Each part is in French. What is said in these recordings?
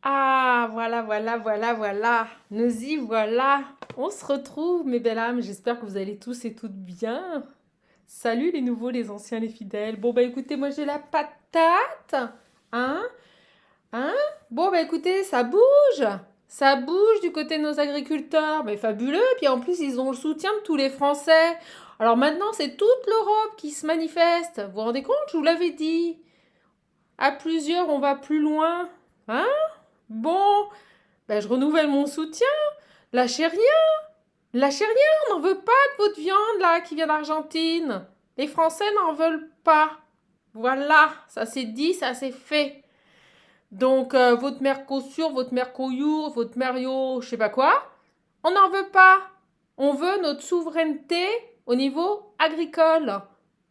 Ah, voilà, voilà, voilà, voilà. Nous y voilà. On se retrouve, mes belles âmes. J'espère que vous allez tous et toutes bien. Salut les nouveaux, les anciens, les fidèles. Bon, bah écoutez, moi j'ai la patate. Hein? Hein? Bon, bah écoutez, ça bouge. Ça bouge du côté de nos agriculteurs. Mais fabuleux. Puis en plus, ils ont le soutien de tous les Français. Alors maintenant, c'est toute l'Europe qui se manifeste. Vous vous rendez compte? Je vous l'avais dit. À plusieurs, on va plus loin. Hein? Bon, ben, je renouvelle mon soutien. Lâchez rien, lâchez rien, on n'en veut pas de votre viande là qui vient d'Argentine. Les Français n'en veulent pas. Voilà, ça c'est dit, ça c'est fait. Donc votre Mercosur, votre Mercoyour, votre Mario, je sais pas quoi, on n'en veut pas. On veut notre souveraineté au niveau agricole.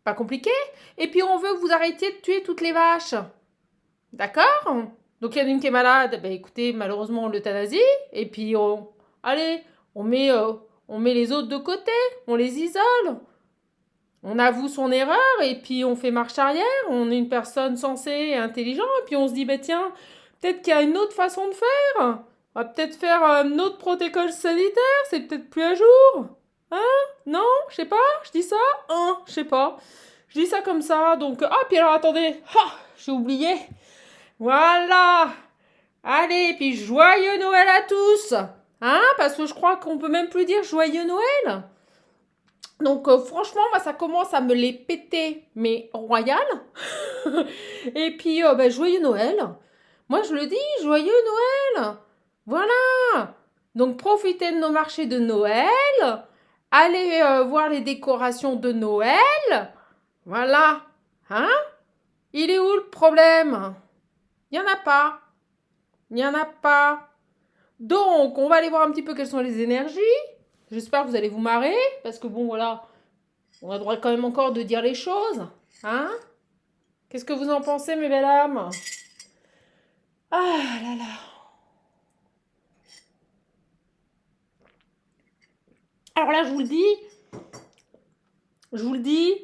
Pas compliqué. Et puis on veut que vous arrêtiez de tuer toutes les vaches. D'accord? Donc il y en a une qui est malade, ben écoutez, malheureusement on l'euthanasie, et puis allez, on met, euh, on met les autres de côté, on les isole, on avoue son erreur, et puis on fait marche arrière, on est une personne sensée et intelligente, et puis on se dit, ben tiens, peut-être qu'il y a une autre façon de faire, on va peut-être faire un autre protocole sanitaire, c'est peut-être plus à jour. Hein? Non? Je sais pas, je dis ça? Hein? Je sais pas. Je dis ça comme ça, donc... Ah, puis alors attendez, ah, j'ai oublié. Voilà. Allez, puis joyeux Noël à tous. Hein? Parce que je crois qu'on peut même plus dire joyeux Noël. Donc franchement, moi, ça commence à me les péter, mais royal. Et puis, ben, joyeux Noël. Moi, je le dis, joyeux Noël. Voilà. Donc, profitez de nos marchés de Noël. Allez voir les décorations de Noël. Voilà. Hein? Il est où le problème? Il n'y en a pas. Il n'y en a pas. Donc, on va aller voir un petit peu quelles sont les énergies. J'espère que vous allez vous marrer, parce que bon, voilà, on a le droit quand même encore de dire les choses. Hein? Qu'est-ce que vous en pensez, mes belles âmes? Ah là là. Alors là, je vous le dis,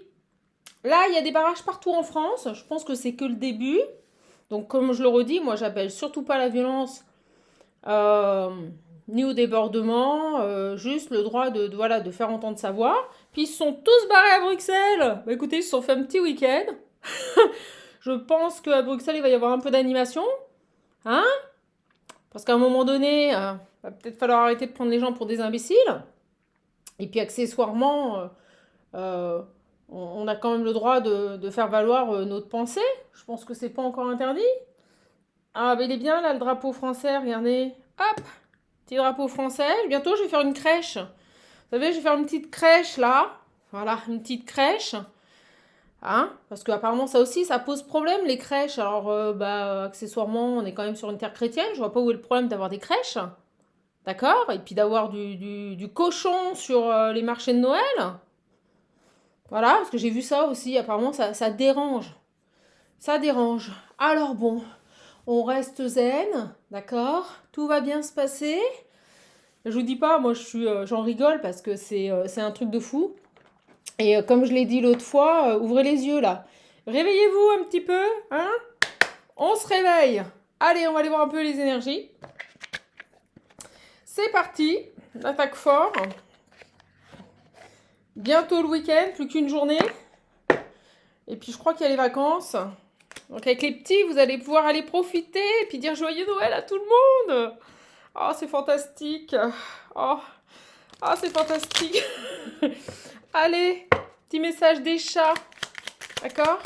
là, il y a des barrages partout en France. Je pense que c'est que le début. Donc, comme je le redis, moi, j'appelle surtout pas la violence euh, ni au débordement, juste le droit voilà, de faire entendre sa voix. Puis ils se sont tous barrés à Bruxelles. Bah, écoutez, ils se sont fait un petit week-end. Je pense qu'à Bruxelles, il va y avoir un peu d'animation. Hein? Parce qu'à un moment donné, va peut-être falloir arrêter de prendre les gens pour des imbéciles. Et puis accessoirement, euh, on a quand même le droit de faire valoir notre pensée. Je pense que c'est pas encore interdit. Ah, mais il est bien là, le drapeau français, regardez. Hop, petit drapeau français. Bientôt, je vais faire une crèche. Vous savez, je vais faire une petite crèche là. Voilà, une petite crèche. Hein? Parce qu'apparemment, ça aussi, ça pose problème, les crèches. Alors, bah, accessoirement, on est quand même sur une terre chrétienne. Je vois pas où est le problème d'avoir des crèches. D'accord? Et puis d'avoir du cochon sur les marchés de Noël. Voilà, parce que j'ai vu ça aussi. Apparemment, ça dérange. Ça dérange. Alors bon, on reste zen. D'accord? Tout va bien se passer. Je vous dis pas, moi, j'en rigole parce que c'est un truc de fou. Et comme je l'ai dit l'autre fois, ouvrez les yeux là. Réveillez-vous un petit peu, hein? On se réveille. Allez, on va aller voir un peu les énergies. C'est parti. L'attaque fort. Bientôt le week-end, plus qu'une journée. Et puis je crois qu'il y a les vacances. Donc avec les petits, vous allez pouvoir aller profiter et puis dire joyeux Noël à tout le monde. Oh, c'est fantastique. Oh, oh c'est fantastique. Allez, petit message des chats. D'accord?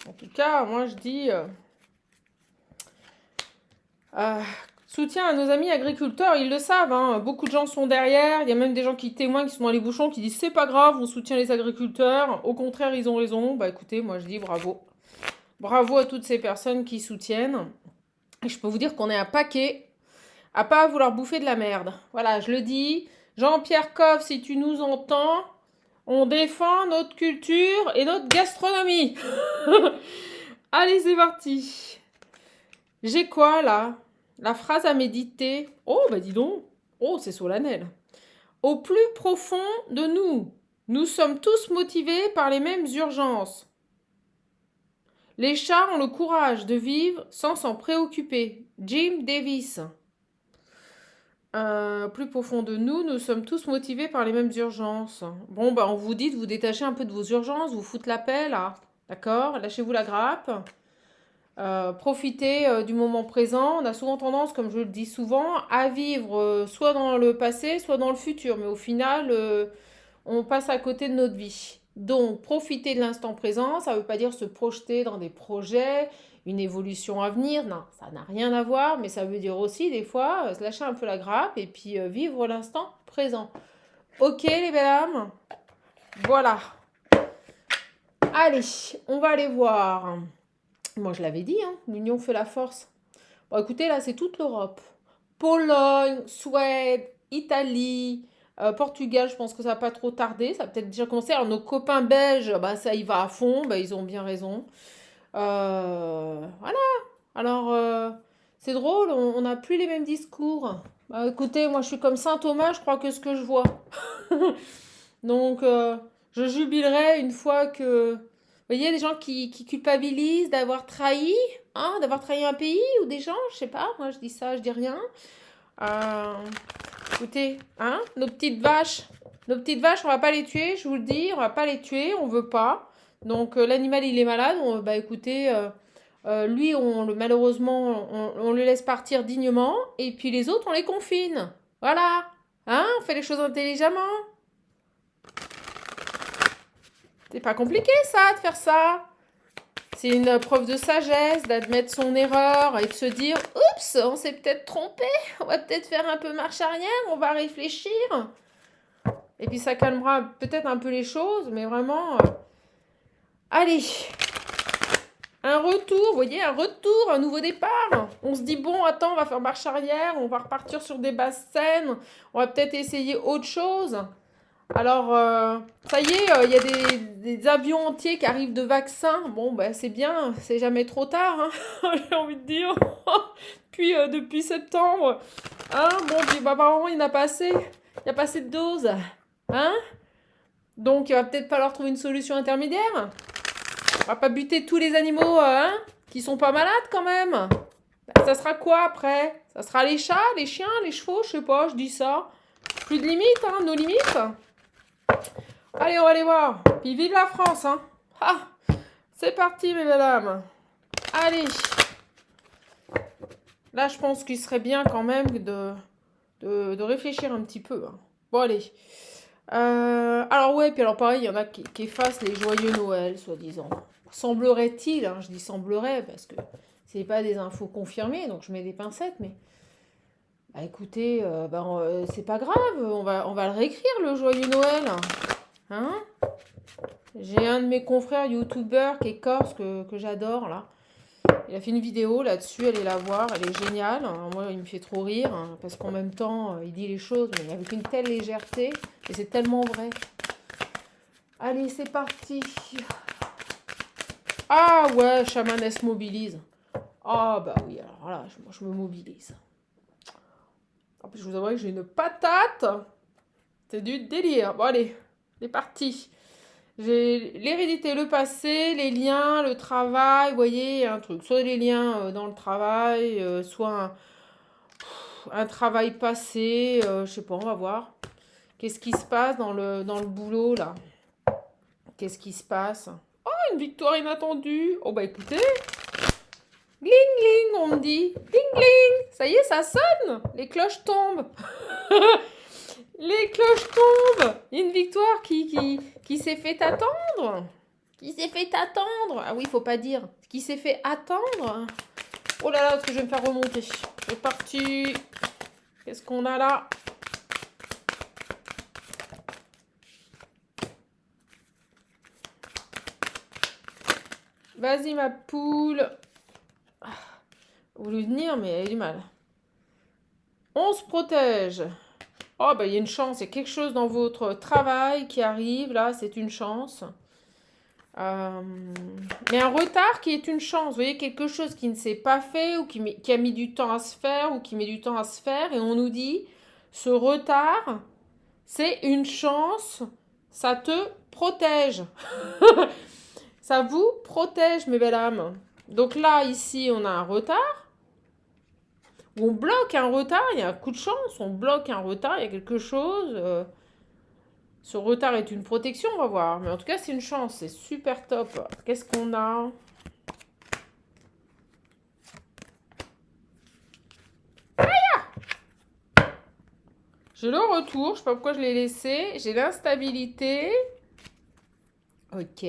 En tout cas, moi je dis soutien à nos amis agriculteurs, ils le savent, hein. Beaucoup de gens sont derrière, il y a même des gens qui témoignent, qui sont dans les bouchons, qui disent c'est pas grave, on soutient les agriculteurs, au contraire ils ont raison. Bah écoutez, moi je dis bravo. Bravo à toutes ces personnes qui soutiennent. Et je peux vous dire qu'on est un paquet à pas vouloir bouffer de la merde. Voilà, je le dis. Jean-Pierre Coff, si tu nous entends, on défend notre culture et notre gastronomie. Allez, c'est parti. J'ai quoi là? La phrase à méditer. Oh, bah dis donc. Oh, c'est solennel. Au plus profond de nous, nous sommes tous motivés par les mêmes urgences. Les chats ont le courage de vivre sans s'en préoccuper. Jim Davis. Plus profond de nous, nous sommes tous motivés par les mêmes urgences. Bon, bah, on vous dit de vous détacher un peu de vos urgences, vous foutre la paix, là. D'accord? Lâchez-vous la grappe. Profitez du moment présent. On a souvent tendance, comme je le dis souvent, à vivre soit dans le passé, soit dans le futur. Mais au final, on passe à côté de notre vie. Donc, profiter de l'instant présent, ça ne veut pas dire se projeter dans des projets, une évolution à venir. Non, ça n'a rien à voir, mais ça veut dire aussi, des fois, se lâcher un peu la grappe et puis vivre l'instant présent. Ok, les belles âmes? Voilà. Allez, on va aller voir. Moi, je l'avais dit, hein, l'union fait la force. Bon, écoutez, là, c'est toute l'Europe. Pologne, Suède, Italie, Portugal, je pense que ça va pas trop tarder. Ça va peut-être déjà commencer. Alors, nos copains belges, bah, ça y va à fond. Bah, ils ont bien raison. Voilà. Alors, c'est drôle, on n'a plus les mêmes discours. Bah, écoutez, moi, je suis comme Saint Thomas, je crois que ce que je vois. Donc, je jubilerai une fois que... Vous voyez, des gens qui culpabilisent d'avoir trahi un pays ou des gens, je sais pas, moi je dis ça, je dis rien. Euh, Écoutez, nos petites vaches, on va pas les tuer, je vous le dis, on va pas les tuer, on veut pas. Donc l'animal il est malade, bah écoutez, lui malheureusement on le laisse partir dignement et puis les autres on les confine. Voilà, hein, on fait les choses intelligemment. C'est pas compliqué ça de faire ça. C'est une preuve de sagesse, d'admettre son erreur et de se dire « Oups, on s'est peut-être trompé, on va peut-être faire un peu marche arrière, on va réfléchir. » Et puis ça calmera peut-être un peu les choses, mais vraiment... Allez, un retour, vous voyez, un nouveau départ. On se dit « Bon, attends, on va faire marche arrière, on va repartir sur des basses scènes, on va peut-être essayer autre chose. » Alors, ça y est, il y a des avions entiers qui arrivent de vaccins. Bon, ben c'est bien, c'est jamais trop tard, hein, j'ai envie de dire. Puis, depuis septembre, hein, bon, puis bah, apparemment, il n'y en a pas assez. Il n'y a pas assez de doses. Hein? Donc, il va peut-être falloir trouver une solution intermédiaire. On va pas buter tous les animaux hein, qui sont pas malades quand même. Ben, ça sera quoi après? Ça sera les chats, les chiens, les chevaux, je sais pas, je dis ça. Plus de limites, hein, nos limites. Allez, on va aller voir. Puis vive la France, hein. Ah, c'est parti, mes belles dames. Allez. Là, je pense qu'il serait bien quand même de réfléchir un petit peu. Hein. Bon, allez. Alors, ouais, puis alors pareil, il y en a qui effacent les joyeux Noël, soi-disant. Semblerait-il, hein, je dis semblerait parce que c'est pas des infos confirmées, donc je mets des pincettes, mais... Bah écoutez, c'est pas grave, on va le réécrire, le joyeux Noël. Hein? J'ai un de mes confrères youtubeurs qui est corse que j'adore là. Il a fait une vidéo là-dessus, allez la voir, elle est géniale. Alors, moi, il me fait trop rire hein, parce qu'en même temps, il dit les choses mais avec une telle légèreté et c'est tellement vrai. Allez, c'est parti. Ah ouais, Chamanès mobilise. Ah bah oui, alors là, moi je me mobilise. En plus, je vous avoue que j'ai une patate. C'est du délire. Bon allez, c'est parti. J'ai l'hérédité, le passé, les liens, le travail, vous voyez, un truc. Soit les liens dans le travail, soit un travail passé, je sais pas, on va voir. Qu'est-ce qui se passe dans le boulot, là? Qu'est-ce qui se passe? Oh, une victoire inattendue. Oh, bah écoutez. Gling, gling, on me dit. Gling, gling. Ça y est, ça sonne. Les cloches tombent. Les cloches tombent. Une victoire qui s'est fait attendre. Qui s'est fait attendre. Ah oui, il faut pas dire. Qui s'est fait attendre. Oh là là, parce que je vais me faire remonter. C'est parti. Qu'est-ce qu'on a là? Vas-y, ma poule. Vous voulez venir, mais elle a du mal. On se protège. Oh, bah, il y a une chance. Il y a quelque chose dans votre travail qui arrive. Là, c'est une chance. Mais un retard qui est une chance. Vous voyez, quelque chose qui ne s'est pas fait ou qui a mis du temps à se faire ou qui met du temps à se faire. Et on nous dit, ce retard, c'est une chance. Ça te protège. Ça vous protège, mes belles âmes. Donc là, ici, on a un retard. On bloque un retard, il y a un coup de chance, on bloque un retard, il y a quelque chose. Ce retard est une protection, on va voir. Mais en tout cas, c'est une chance, c'est super top. Qu'est-ce qu'on a? J'ai le retour, je sais pas pourquoi je l'ai laissé. J'ai l'instabilité. Ok.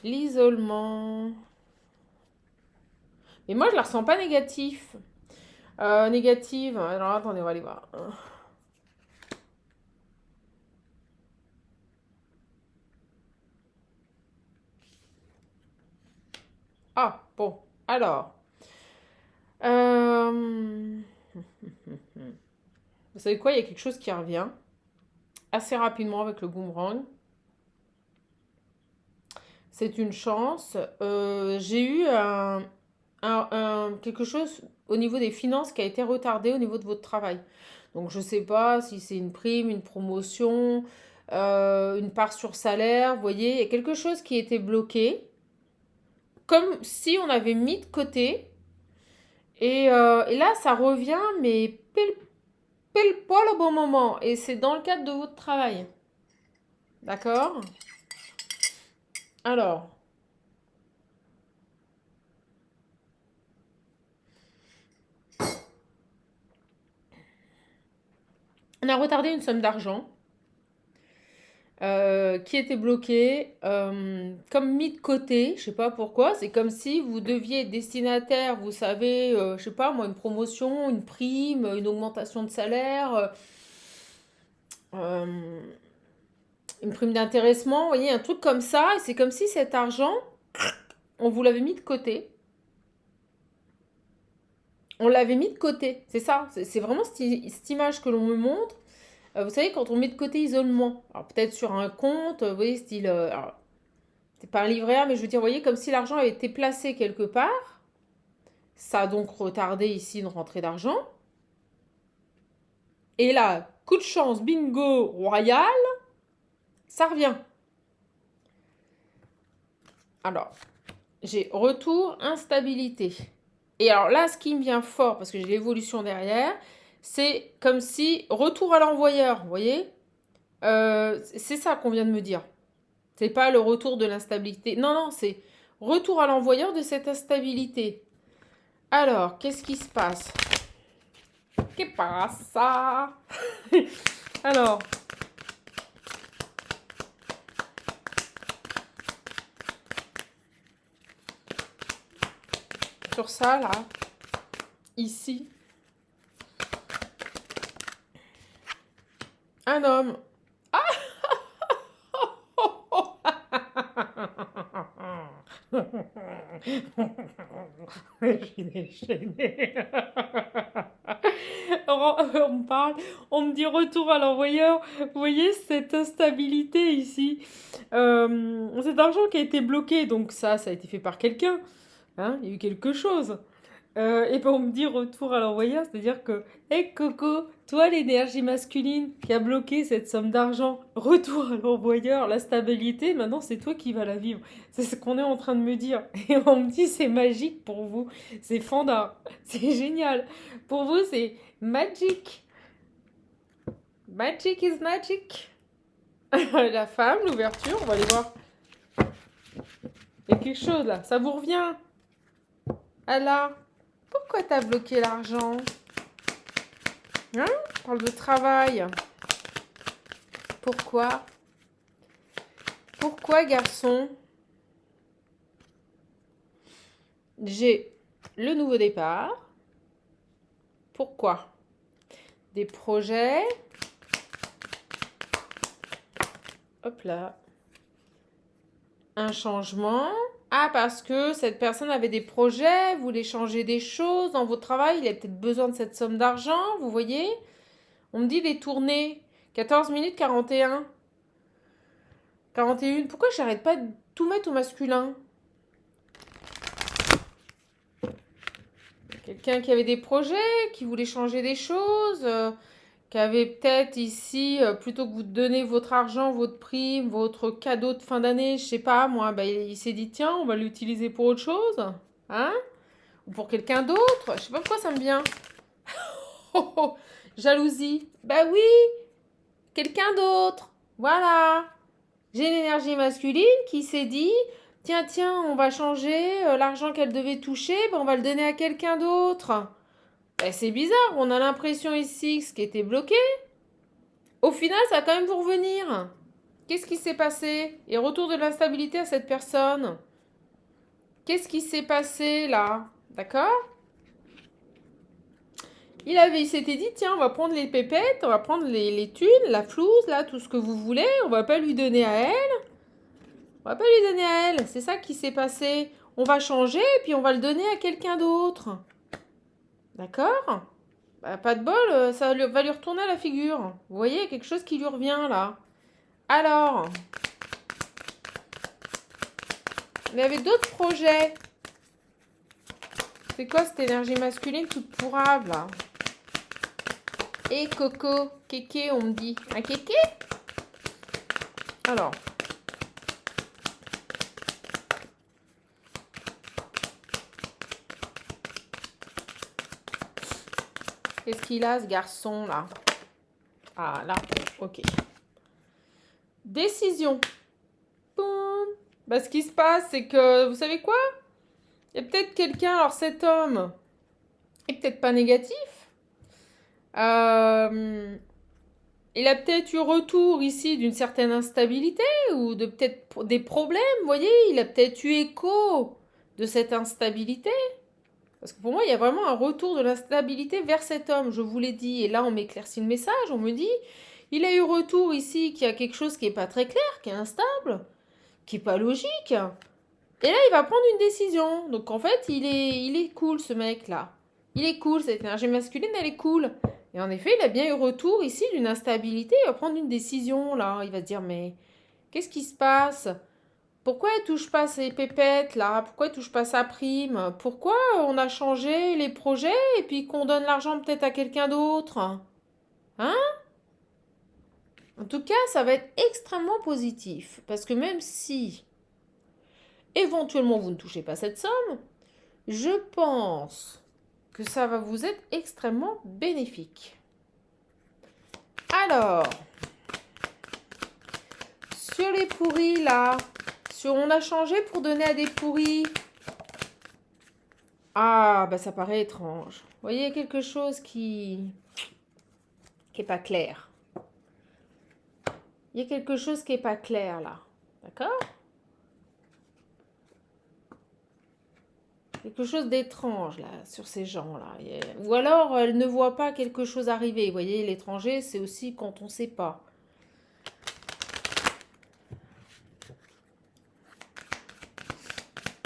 L'isolement. Mais moi, je la ressens pas négatif. Négative. Alors, attendez, on va aller voir. Ah, bon. Alors. Vous savez quoi? Il y a quelque chose qui revient assez rapidement avec le boomerang. C'est une chance. J'ai eu quelque chose au niveau des finances qui a été retardé au niveau de votre travail. Donc je ne sais pas si c'est une prime, une promotion, une part sur salaire. Vous voyez, il y a quelque chose qui était bloqué, comme si on avait mis de côté. Et là, ça revient, mais pile poil au bon moment. Et c'est dans le cadre de votre travail. D'accord? Alors, on a retardé une somme d'argent qui était bloquée, comme mis de côté, je sais pas pourquoi. C'est comme si vous deviez être destinataire, vous savez, je sais pas moi, une promotion, une prime, une augmentation de salaire, euh, une prime d'intéressement, vous voyez, un truc comme ça. Et c'est comme si cet argent, on vous l'avait mis de côté. On l'avait mis de côté, c'est ça. C'est vraiment cette image que l'on me montre. Vous savez, quand on met de côté isolement, alors peut-être sur un compte, vous voyez, style, alors, c'est pas un livret A, mais je veux dire, vous voyez, comme si l'argent avait été placé quelque part. Ça a donc retardé ici une rentrée d'argent. Et là, coup de chance, bingo, royal, ça revient. Alors, j'ai retour, instabilité. Et alors là, ce qui me vient fort, parce que j'ai l'évolution derrière, c'est comme si retour à l'envoyeur, vous voyez. C'est ça qu'on vient de me dire. C'est pas le retour de l'instabilité. Non, non, c'est retour à l'envoyeur de cette instabilité. Alors, qu'est-ce qui se passe? Qu'est-ce passa? Alors, sur ça, là, ici, un homme. Je suis déchaînée. On me parle, on me dit retour à l'envoyeur. Vous voyez cette instabilité ici. Cet argent qui a été bloqué, donc ça a été fait par quelqu'un. Hein, il y a eu quelque chose. Et ben on me dit retour à l'envoyeur, c'est-à-dire que, hé Coco, toi l'énergie masculine qui a bloqué cette somme d'argent, retour à l'envoyeur, la stabilité, maintenant c'est toi qui vas la vivre. C'est ce qu'on est en train de me dire. Et on me dit c'est magique pour vous, c'est fandard, c'est génial. Pour vous c'est magic. Magic is magic. La femme, l'ouverture, on va aller voir. Il y a quelque chose là, ça vous revient. Ah là. Pourquoi t'as bloqué l'argent? Hein? On parle de travail. Pourquoi? Pourquoi, garçon? J'ai le nouveau départ. Pourquoi? Des projets. Hop là. Un changement. Ah, parce que cette personne avait des projets, voulait changer des choses dans votre travail, il a peut-être besoin de cette somme d'argent, vous voyez? On me dit des tournées. 14 minutes 41. 41. Pourquoi j'arrête pas de tout mettre au masculin? Quelqu'un qui avait des projets, qui voulait changer des choses, qui avait peut-être ici, plutôt que vous donner votre argent, votre prime, votre cadeau de fin d'année, je sais pas moi, bah, il s'est dit tiens, on va l'utiliser pour autre chose, hein? Ou pour quelqu'un d'autre. Je sais pas pourquoi ça me vient. Oh, oh, jalousie. Bah oui, quelqu'un d'autre. Voilà. J'ai une énergie masculine qui s'est dit tiens, tiens, on va changer l'argent qu'elle devait toucher, bah, on va le donner à quelqu'un d'autre. Bah, c'est bizarre, on a l'impression ici que ce qui était bloqué, au final, ça va quand même vous revenir. Qu'est-ce qui s'est passé? Et retour de l'instabilité à cette personne. Qu'est-ce qui s'est passé là? D'accord? Il s'était dit, tiens, on va prendre les pépettes, on va prendre les thunes, la flouze, là, tout ce que vous voulez. On va pas lui donner à elle. On va pas lui donner à elle. C'est ça qui s'est passé. On va changer et puis on va le donner à quelqu'un d'autre. D'accord? Bah, pas de bol, ça va lui retourner à la figure. Vous voyez, il y a quelque chose qui lui revient là. Alors, il y avait d'autres projets. C'est quoi cette énergie masculine toute pourrave là? Et Coco, Kéké, on me dit. Un Kéké? Alors. Qu'est-ce qu'il a ce garçon là? Ah là, ok. Décision. Boum. Bah, ce qui se passe, c'est que, vous savez quoi? Il y a peut-être quelqu'un, alors cet homme est peut-être pas négatif. Il a peut-être eu retour ici d'une certaine instabilité ou de peut-être des problèmes, vous voyez, il a peut-être eu écho de cette instabilité. Parce que pour moi, il y a vraiment un retour de l'instabilité vers cet homme, je vous l'ai dit. Et là, on m'éclaircit le message, on me dit, il a eu retour ici qu'il y a quelque chose qui n'est pas très clair, qui est instable, qui n'est pas logique. Et là, il va prendre une décision. Donc en fait, il est cool ce mec-là. Il est cool, cette énergie masculine, elle est cool. Et en effet, il a bien eu retour ici d'une instabilité. Il va prendre une décision là. Il va se dire, mais qu'est-ce qui se passe? Pourquoi elle touche pas ses pépettes là? Pourquoi elle touche pas sa prime? Pourquoi on a changé les projets et puis qu'on donne l'argent peut-être à quelqu'un d'autre? Hein? En tout cas, ça va être extrêmement positif. Parce que même si éventuellement vous ne touchez pas cette somme, je pense que ça va vous être extrêmement bénéfique. Alors, sur les pourris là, on a changé pour donner à des pourris. Ah, bah ça paraît étrange. Vous voyez, il y a quelque chose qui est pas clair. Il y a quelque chose qui est pas clair là. D'accord? Quelque chose d'étrange là sur ces gens-là. Ou alors elle ne voit pas quelque chose arriver. Vous voyez, l'étranger, c'est aussi quand on ne sait pas.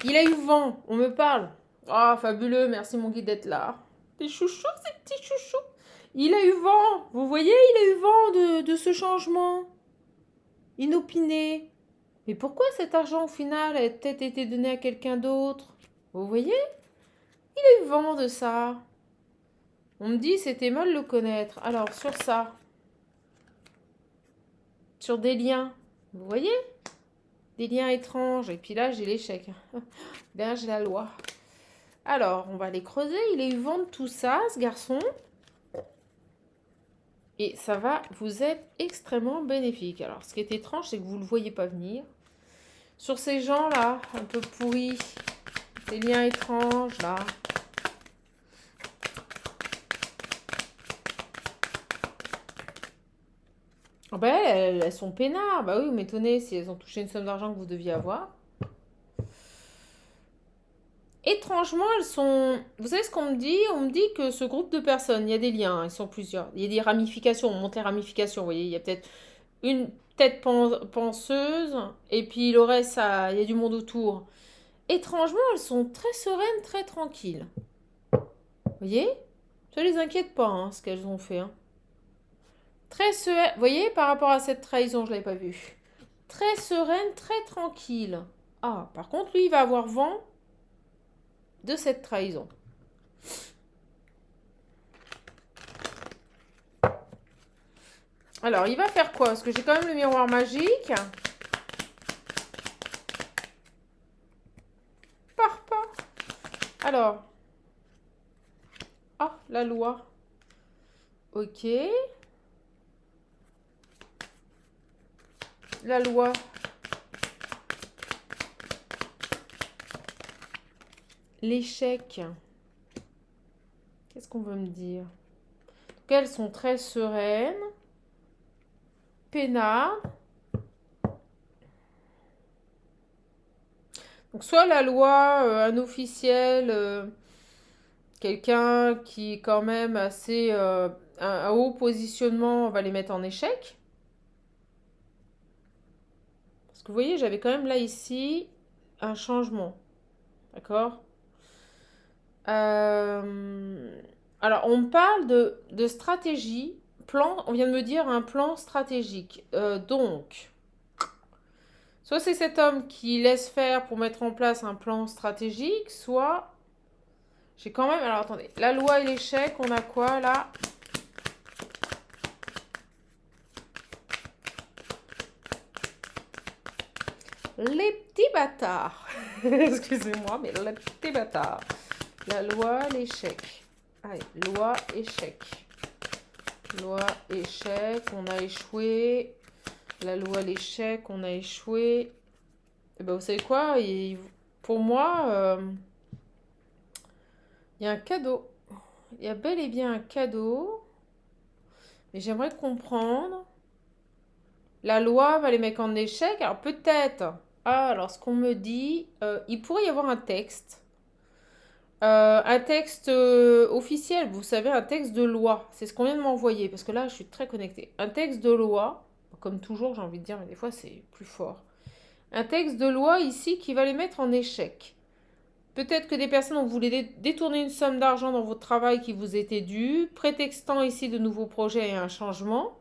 Il a eu vent, on me parle. Ah, fabuleux, merci mon guide d'être là. T'es chouchou, ces petits chouchous. Il a eu vent, vous voyez, il a eu vent de ce changement. Inopiné. Mais pourquoi cet argent au final a peut-être été donné à quelqu'un d'autre? Vous voyez? Il a eu vent de ça. On me dit c'était mal le connaître. Alors sur ça. Sur des liens. Vous voyez? Des liens étranges. Et puis là j'ai l'échec. Là j'ai la loi. Alors on va les creuser. Il a eu vent de tout ça, ce garçon. Et ça va vous être extrêmement bénéfique. Alors ce qui est étrange, c'est que vous ne le voyez pas venir. Sur ces gens-là, un peu pourris. Des liens étranges, là. Oh ben, elles sont peinards. Bah oui, vous m'étonnez si elles ont touché une somme d'argent que vous deviez avoir. Étrangement, elles sont... Vous savez ce qu'on me dit? On me dit que ce groupe de personnes, il y a des liens, ils sont plusieurs. Il y a des ramifications, on monte les ramifications, vous voyez. Il y a peut-être une tête penseuse, et puis le reste, il y a du monde autour. Étrangement, elles sont très sereines, très tranquilles. Vous voyez? Ça les inquiète pas, hein, ce qu'elles ont fait. Hein. Très sereine. Vous voyez, par rapport à cette trahison, je ne l'avais pas vue. Très sereine, très tranquille. Ah, par contre, lui, il va avoir vent de cette trahison. Alors, il va faire quoi? Parce que j'ai quand même le miroir magique. Pars pas. Alors. Ah, la loi. Ok. La loi. L'échec. Qu'est-ce qu'on veut me dire? Donc, elles sont très sereines. Peinardes. Donc, soit la loi, un officiel, quelqu'un qui est quand même assez... un haut positionnement, on va les mettre en échec. Parce que vous voyez, j'avais quand même là, ici, un changement. D'accord? Alors, on me parle de stratégie. Plan, on vient de me dire un plan stratégique. Donc, soit c'est cet homme qui laisse faire pour mettre en place un plan stratégique, soit j'ai quand même... Alors, attendez. La loi et l'échec, on a quoi là? Les petits bâtards. Excusez-moi, mais les petits bâtards. La loi, l'échec. Allez, loi, échec. Loi, échec, on a échoué. La loi, l'échec, on a échoué. Et ben, vous savez quoi? Pour moi, il y a un cadeau. Il y a bel et bien un cadeau. Mais j'aimerais comprendre. La loi va les mettre en échec. Alors peut-être. Ah, alors ce qu'on me dit, il pourrait y avoir un texte officiel, vous savez, un texte de loi. C'est ce qu'on vient de m'envoyer, parce que là, je suis très connectée. Un texte de loi, comme toujours, j'ai envie de dire, mais des fois, c'est plus fort. Un texte de loi ici qui va les mettre en échec. Peut-être que des personnes ont voulu détourner une somme d'argent dans votre travail qui vous était due, prétextant ici de nouveaux projets et un changement.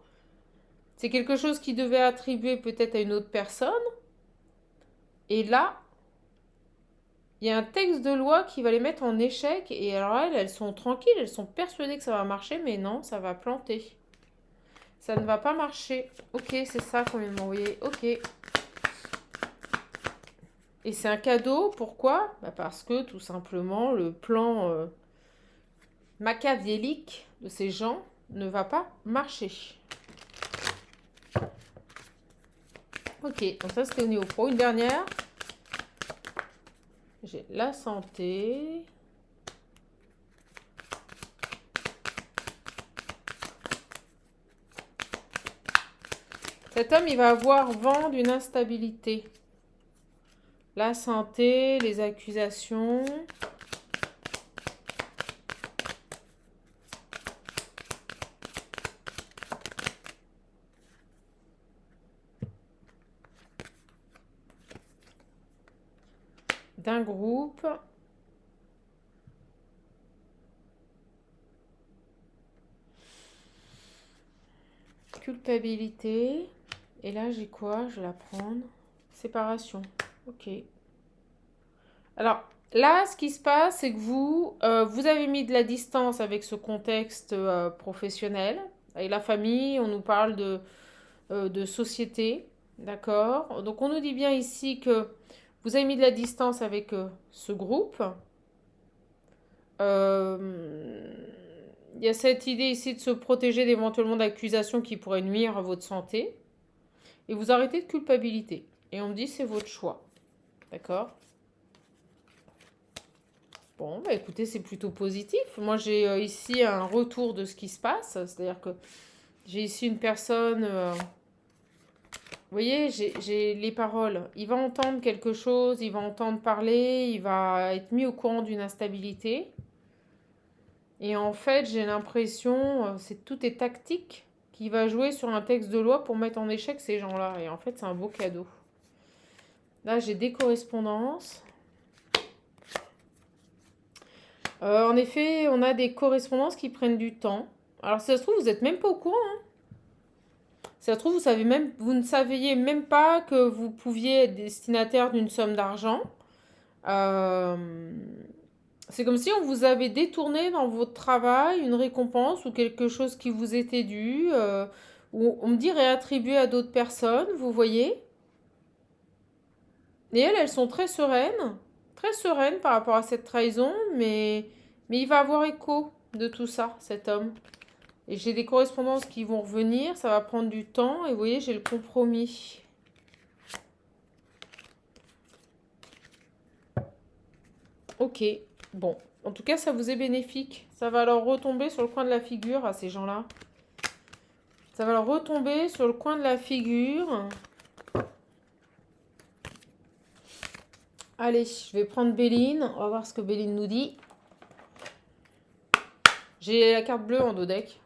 C'est quelque chose qui devait attribuer peut-être à une autre personne. Et là, il y a un texte de loi qui va les mettre en échec. Et alors elles sont tranquilles, elles sont persuadées que ça va marcher, mais non, ça va planter. Ça ne va pas marcher. Ok, c'est ça qu'on vient de m'envoyer. Ok. Et c'est un cadeau, pourquoi? Parce que tout simplement, le plan machiavélique de ces gens ne va pas marcher. Ok, donc ça c'était au niveau pro. Une dernière. J'ai la santé. Cet homme, il va avoir vent d'une instabilité. La santé, les accusations. D'un groupe. Culpabilité. Et là, j'ai quoi? Je vais la prendre. Séparation. Ok. Alors, là, ce qui se passe, c'est que vous avez mis de la distance avec ce contexte professionnel. Avec la famille, on nous parle de société. D'accord? Donc, on nous dit bien ici que vous avez mis de la distance avec ce groupe. Il y a cette idée ici de se protéger d'éventuellement d'accusations qui pourraient nuire à votre santé. Et vous arrêtez de culpabilité. Et on me dit c'est votre choix. D'accord? Bon, bah écoutez, c'est plutôt positif. Moi, j'ai ici un retour de ce qui se passe. C'est-à-dire que j'ai ici une personne... vous voyez, j'ai les paroles. Il va entendre quelque chose, il va entendre parler, il va être mis au courant d'une instabilité. Et en fait, j'ai l'impression, tout est tactique, qui va jouer sur un texte de loi pour mettre en échec ces gens-là. Et en fait, c'est un beau cadeau. Là, j'ai des correspondances. En effet, on a des correspondances qui prennent du temps. Alors, si ça se trouve, vous n'êtes même pas au courant. Hein. Si ça se trouve, vous ne saviez même pas que vous pouviez être destinataire d'une somme d'argent. C'est comme si on vous avait détourné dans votre travail une récompense ou quelque chose qui vous était dû. On me dit réattribuer à d'autres personnes, vous voyez. Et elles sont très sereines par rapport à cette trahison, mais il va avoir écho de tout ça, cet homme. Et j'ai des correspondances qui vont revenir, ça va prendre du temps, et vous voyez, j'ai le compromis. Ok, bon, en tout cas, ça vous est bénéfique. Ça va leur retomber sur le coin de la figure à ces gens-là. Ça va leur retomber sur le coin de la figure. Allez, je vais prendre Béline. On va voir ce que Béline nous dit. J'ai la carte bleue en dos deck.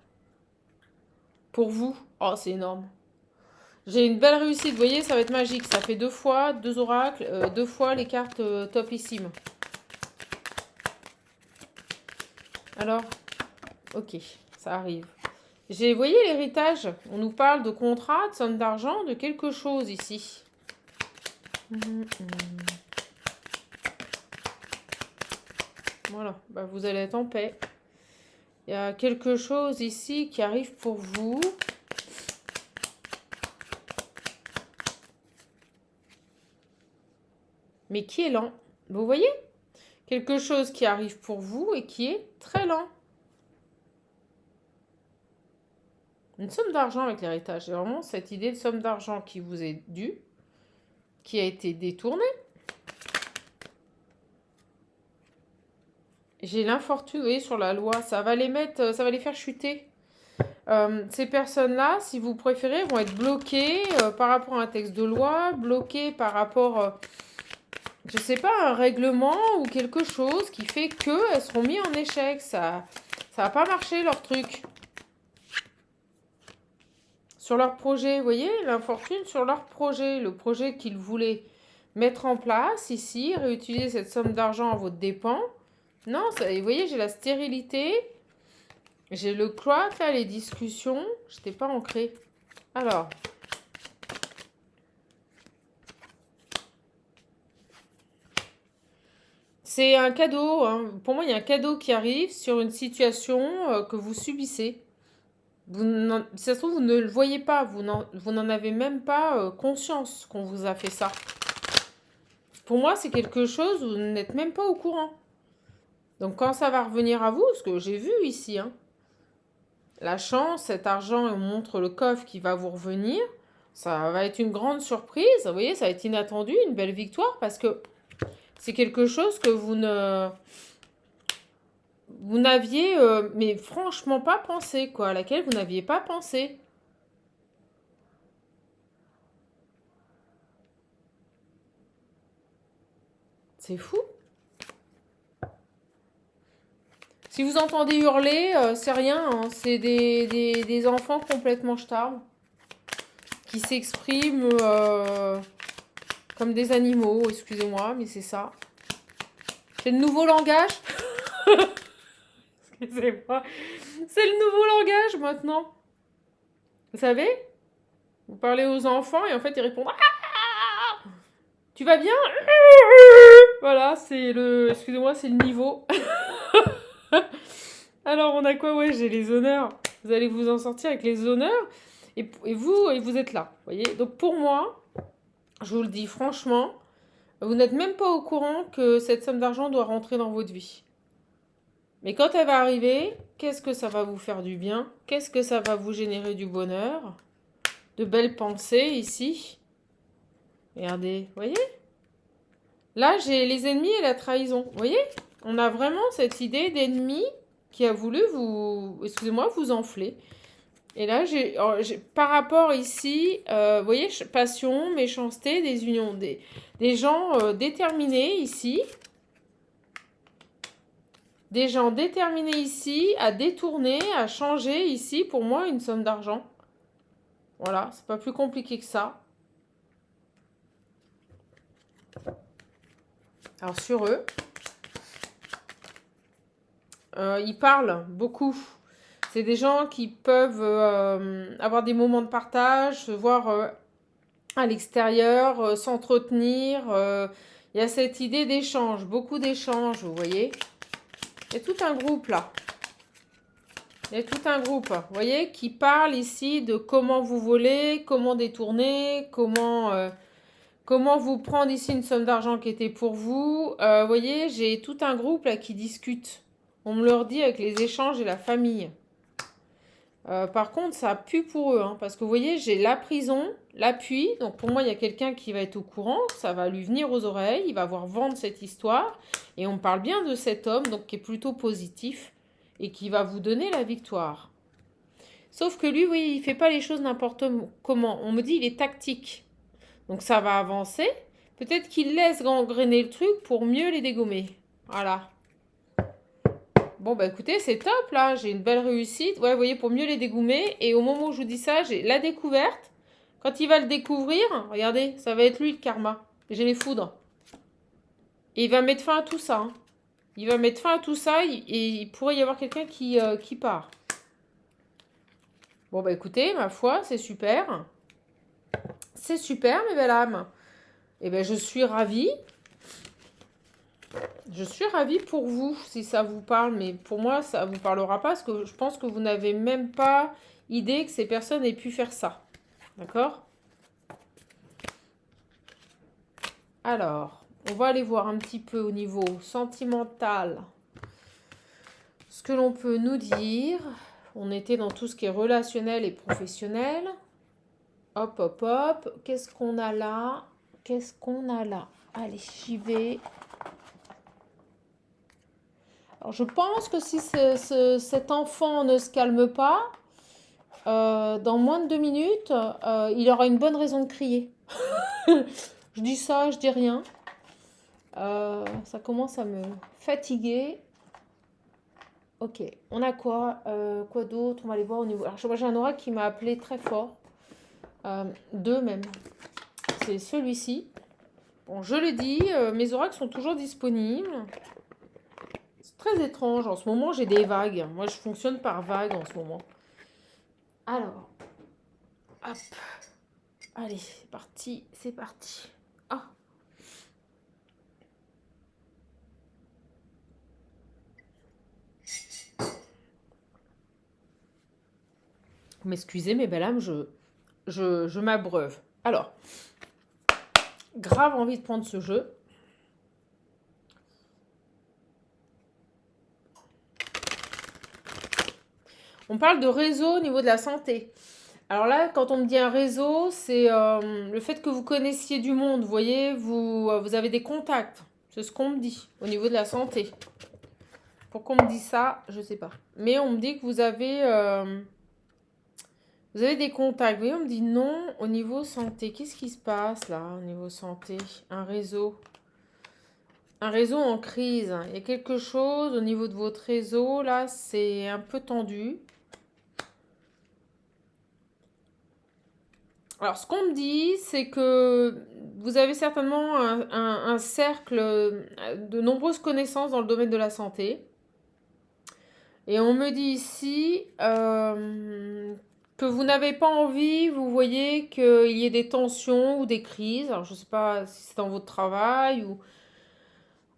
Pour vous. Oh, c'est énorme. J'ai une belle réussite. Vous voyez, ça va être magique. Ça fait 2 fois, 2 oracles, 2 fois les cartes topissimes. Alors, ok, ça arrive. Vous voyez l'héritage. On nous parle de contrat, de somme d'argent, de quelque chose ici. Voilà, bah, vous allez être en paix. Il y a quelque chose ici qui arrive pour vous. Mais qui est lent. Vous voyez? Quelque chose qui arrive pour vous et qui est très lent. Une somme d'argent avec l'héritage. C'est vraiment cette idée de somme d'argent qui vous est due, qui a été détournée. J'ai l'infortune, vous voyez, sur la loi. Ça va les mettre, ça va les faire chuter. Ces personnes-là, si vous préférez, vont être bloquées par rapport à un texte de loi, bloquées par rapport, je sais pas, à un règlement ou quelque chose qui fait qu'elles seront mises en échec. Ça va pas marcher leur truc. Sur leur projet, vous voyez, l'infortune sur leur projet, le projet qu'ils voulaient mettre en place ici, réutiliser cette somme d'argent à votre dépens. Non, ça, vous voyez, j'ai la stérilité, j'ai le cloître, là, les discussions, je n'étais pas ancrée. Alors, c'est un cadeau, hein. Pour moi, il y a un cadeau qui arrive sur une situation que vous subissez. Si ça se trouve, vous ne le voyez pas, vous n'en avez même pas conscience qu'on vous a fait ça. Pour moi, c'est quelque chose où vous n'êtes même pas au courant. Donc quand ça va revenir à vous, ce que j'ai vu ici, hein, la chance, cet argent, on montre le coffre qui va vous revenir, ça va être une grande surprise, vous voyez, ça va être inattendu, une belle victoire, parce que c'est quelque chose que vous n'aviez, mais franchement pas pensé, quoi, à laquelle vous n'aviez pas pensé. C'est fou. Si vous entendez hurler, c'est rien, hein, c'est des enfants complètement ch'tards qui s'expriment comme des animaux, excusez-moi, mais c'est ça. C'est le nouveau langage. Excusez-moi. C'est le nouveau langage maintenant. Vous savez? Vous parlez aux enfants et en fait ils répondent ah, tu vas bien? Voilà, c'est le. Excusez-moi, c'est le niveau. Alors on a quoi? Ouais, j'ai les honneurs. Vous allez vous en sortir avec les honneurs. Et vous êtes là. Vous voyez? Donc pour moi, je vous le dis franchement, vous n'êtes même pas au courant que cette somme d'argent doit rentrer dans votre vie. Mais quand elle va arriver, qu'est-ce que ça va vous faire du bien? Qu'est-ce que ça va vous générer du bonheur? De belles pensées ici. Regardez, vous voyez? Là, j'ai les ennemis et la trahison. Vous voyez? On a vraiment cette idée d'ennemi qui a voulu vous, excusez-moi, vous enfler. Et là, par rapport ici, vous voyez, passion, méchanceté, désunion, des gens déterminés ici. Des gens déterminés ici à détourner, à changer ici, pour moi, une somme d'argent. Voilà, c'est pas plus compliqué que ça. Alors sur eux, ils parlent beaucoup. C'est des gens qui peuvent avoir des moments de partage, se voir à l'extérieur, s'entretenir. Il y a cette idée d'échange, beaucoup d'échanges, vous voyez. Il y a tout un groupe là. Il y a tout un groupe, vous voyez, qui parle ici de comment vous voler, comment détourner, comment vous prendre ici une somme d'argent qui était pour vous. Vous voyez, j'ai tout un groupe là qui discute. On me le dit avec les échanges et la famille. Par contre, ça pue pour eux, hein, parce que vous voyez, j'ai la prison, l'appui. Donc pour moi, il y a quelqu'un qui va être au courant, ça va lui venir aux oreilles, il va voir vendre cette histoire. Et on parle bien de cet homme, donc qui est plutôt positif et qui va vous donner la victoire. Sauf que lui, oui, il fait pas les choses n'importe comment. On me dit, il est tactique. Donc ça va avancer. Peut-être qu'il laisse gangréner le truc pour mieux les dégommer. Voilà. Bon, bah écoutez, c'est top là. J'ai une belle réussite. Ouais, vous voyez, pour mieux les dégommer. Et au moment où je vous dis ça, j'ai la découverte. Quand il va le découvrir, regardez, ça va être lui le karma. J'ai les foudres. Et il va mettre fin à tout ça. Hein. Il va mettre fin à tout ça et il pourrait y avoir quelqu'un qui part. Bon, bah écoutez, ma foi, c'est super. C'est super, mes belles âmes. Eh bien, je suis ravie. Je suis ravie pour vous, si ça vous parle. Mais pour moi, ça ne vous parlera pas parce que je pense que vous n'avez même pas idée que ces personnes aient pu faire ça. D'accord? Alors, on va aller voir un petit peu au niveau sentimental ce que l'on peut nous dire. On était dans tout ce qui est relationnel et professionnel. Hop, hop, hop. Qu'est-ce qu'on a là? Qu'est-ce qu'on a là? Allez, j'y vais. Alors, je pense que si cet enfant ne se calme pas, dans moins de 2 minutes, il aura une bonne raison de crier. Je dis ça, je dis rien. Ça commence à me fatiguer. Ok, on a quoi? Quoi d'autre? On va aller voir au niveau... Alors, moi, j'ai un oracle qui m'a appelé très fort. 2 même. C'est celui-ci. Bon, je le dis, mes oracles sont toujours disponibles. C'est très étrange. En ce moment, j'ai des vagues. Moi, je fonctionne par vagues en ce moment. Alors, hop. Allez, c'est parti, c'est parti. Ah. Vous m'excusez, mes belles âmes, je m'abreuve. Alors, grave envie de prendre ce jeu. On parle de réseau au niveau de la santé. Alors là, quand on me dit un réseau, c'est le fait que vous connaissiez du monde. Vous voyez, vous avez des contacts. C'est ce qu'on me dit au niveau de la santé. Pourquoi on me dit ça, je ne sais pas. Mais on me dit que vous avez des contacts. Vous voyez, on me dit non au niveau santé. Qu'est-ce qui se passe là au niveau santé? Un réseau. Un réseau en crise. Il y a quelque chose au niveau de votre réseau. Là, c'est un peu tendu. Alors, ce qu'on me dit, c'est que vous avez certainement un cercle de nombreuses connaissances dans le domaine de la santé. Et on me dit ici que vous n'avez pas envie, vous voyez, qu'il y ait des tensions ou des crises. Alors, je ne sais pas si c'est dans votre travail ou...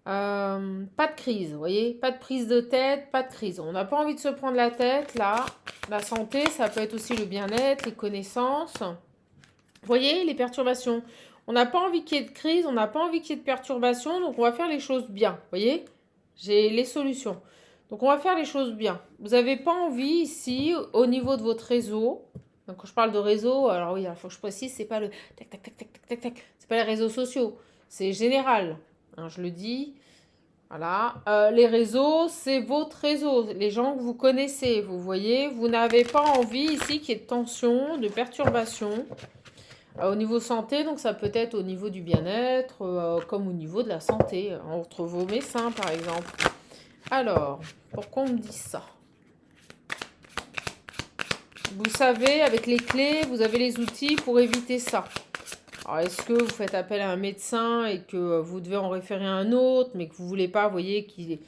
pas de crise, vous voyez, pas de prise de tête, pas de crise. On n'a pas envie de se prendre la tête, là. La santé, ça peut être aussi le bien-être, les connaissances. Vous voyez, les perturbations. On n'a pas envie qu'il y ait de crise, on n'a pas envie qu'il y ait de perturbations, donc on va faire les choses bien. Vous voyez, j'ai les solutions. Donc on va faire les choses bien. Vous n'avez pas envie ici, au niveau de votre réseau. Donc quand je parle de réseau, alors oui, il faut que je précise, c'est pas le tac tac tac tac tac tac tac. C'est pas les réseaux sociaux, c'est général. Hein, je le dis. Voilà. Les réseaux, c'est votre réseau, les gens que vous connaissez. Vous voyez, vous n'avez pas envie ici qu'il y ait de tension, de perturbation. Au niveau santé, donc ça peut être au niveau du bien-être, comme au niveau de la santé, entre vos médecins par exemple. Alors, pourquoi on me dit ça? Vous savez, avec les clés, vous avez les outils pour éviter ça. Alors, est-ce que vous faites appel à un médecin et que vous devez en référer à un autre, mais que vous ne voulez pas, vous voyez, qu'il y ait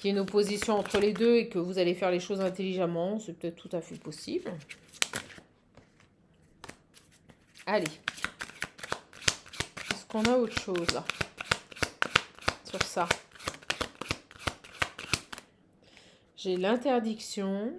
une opposition entre les deux et que vous allez faire les choses intelligemment? C'est peut-être tout à fait possible. Allez. Est-ce qu'on a autre chose là sur ça? J'ai l'interdiction.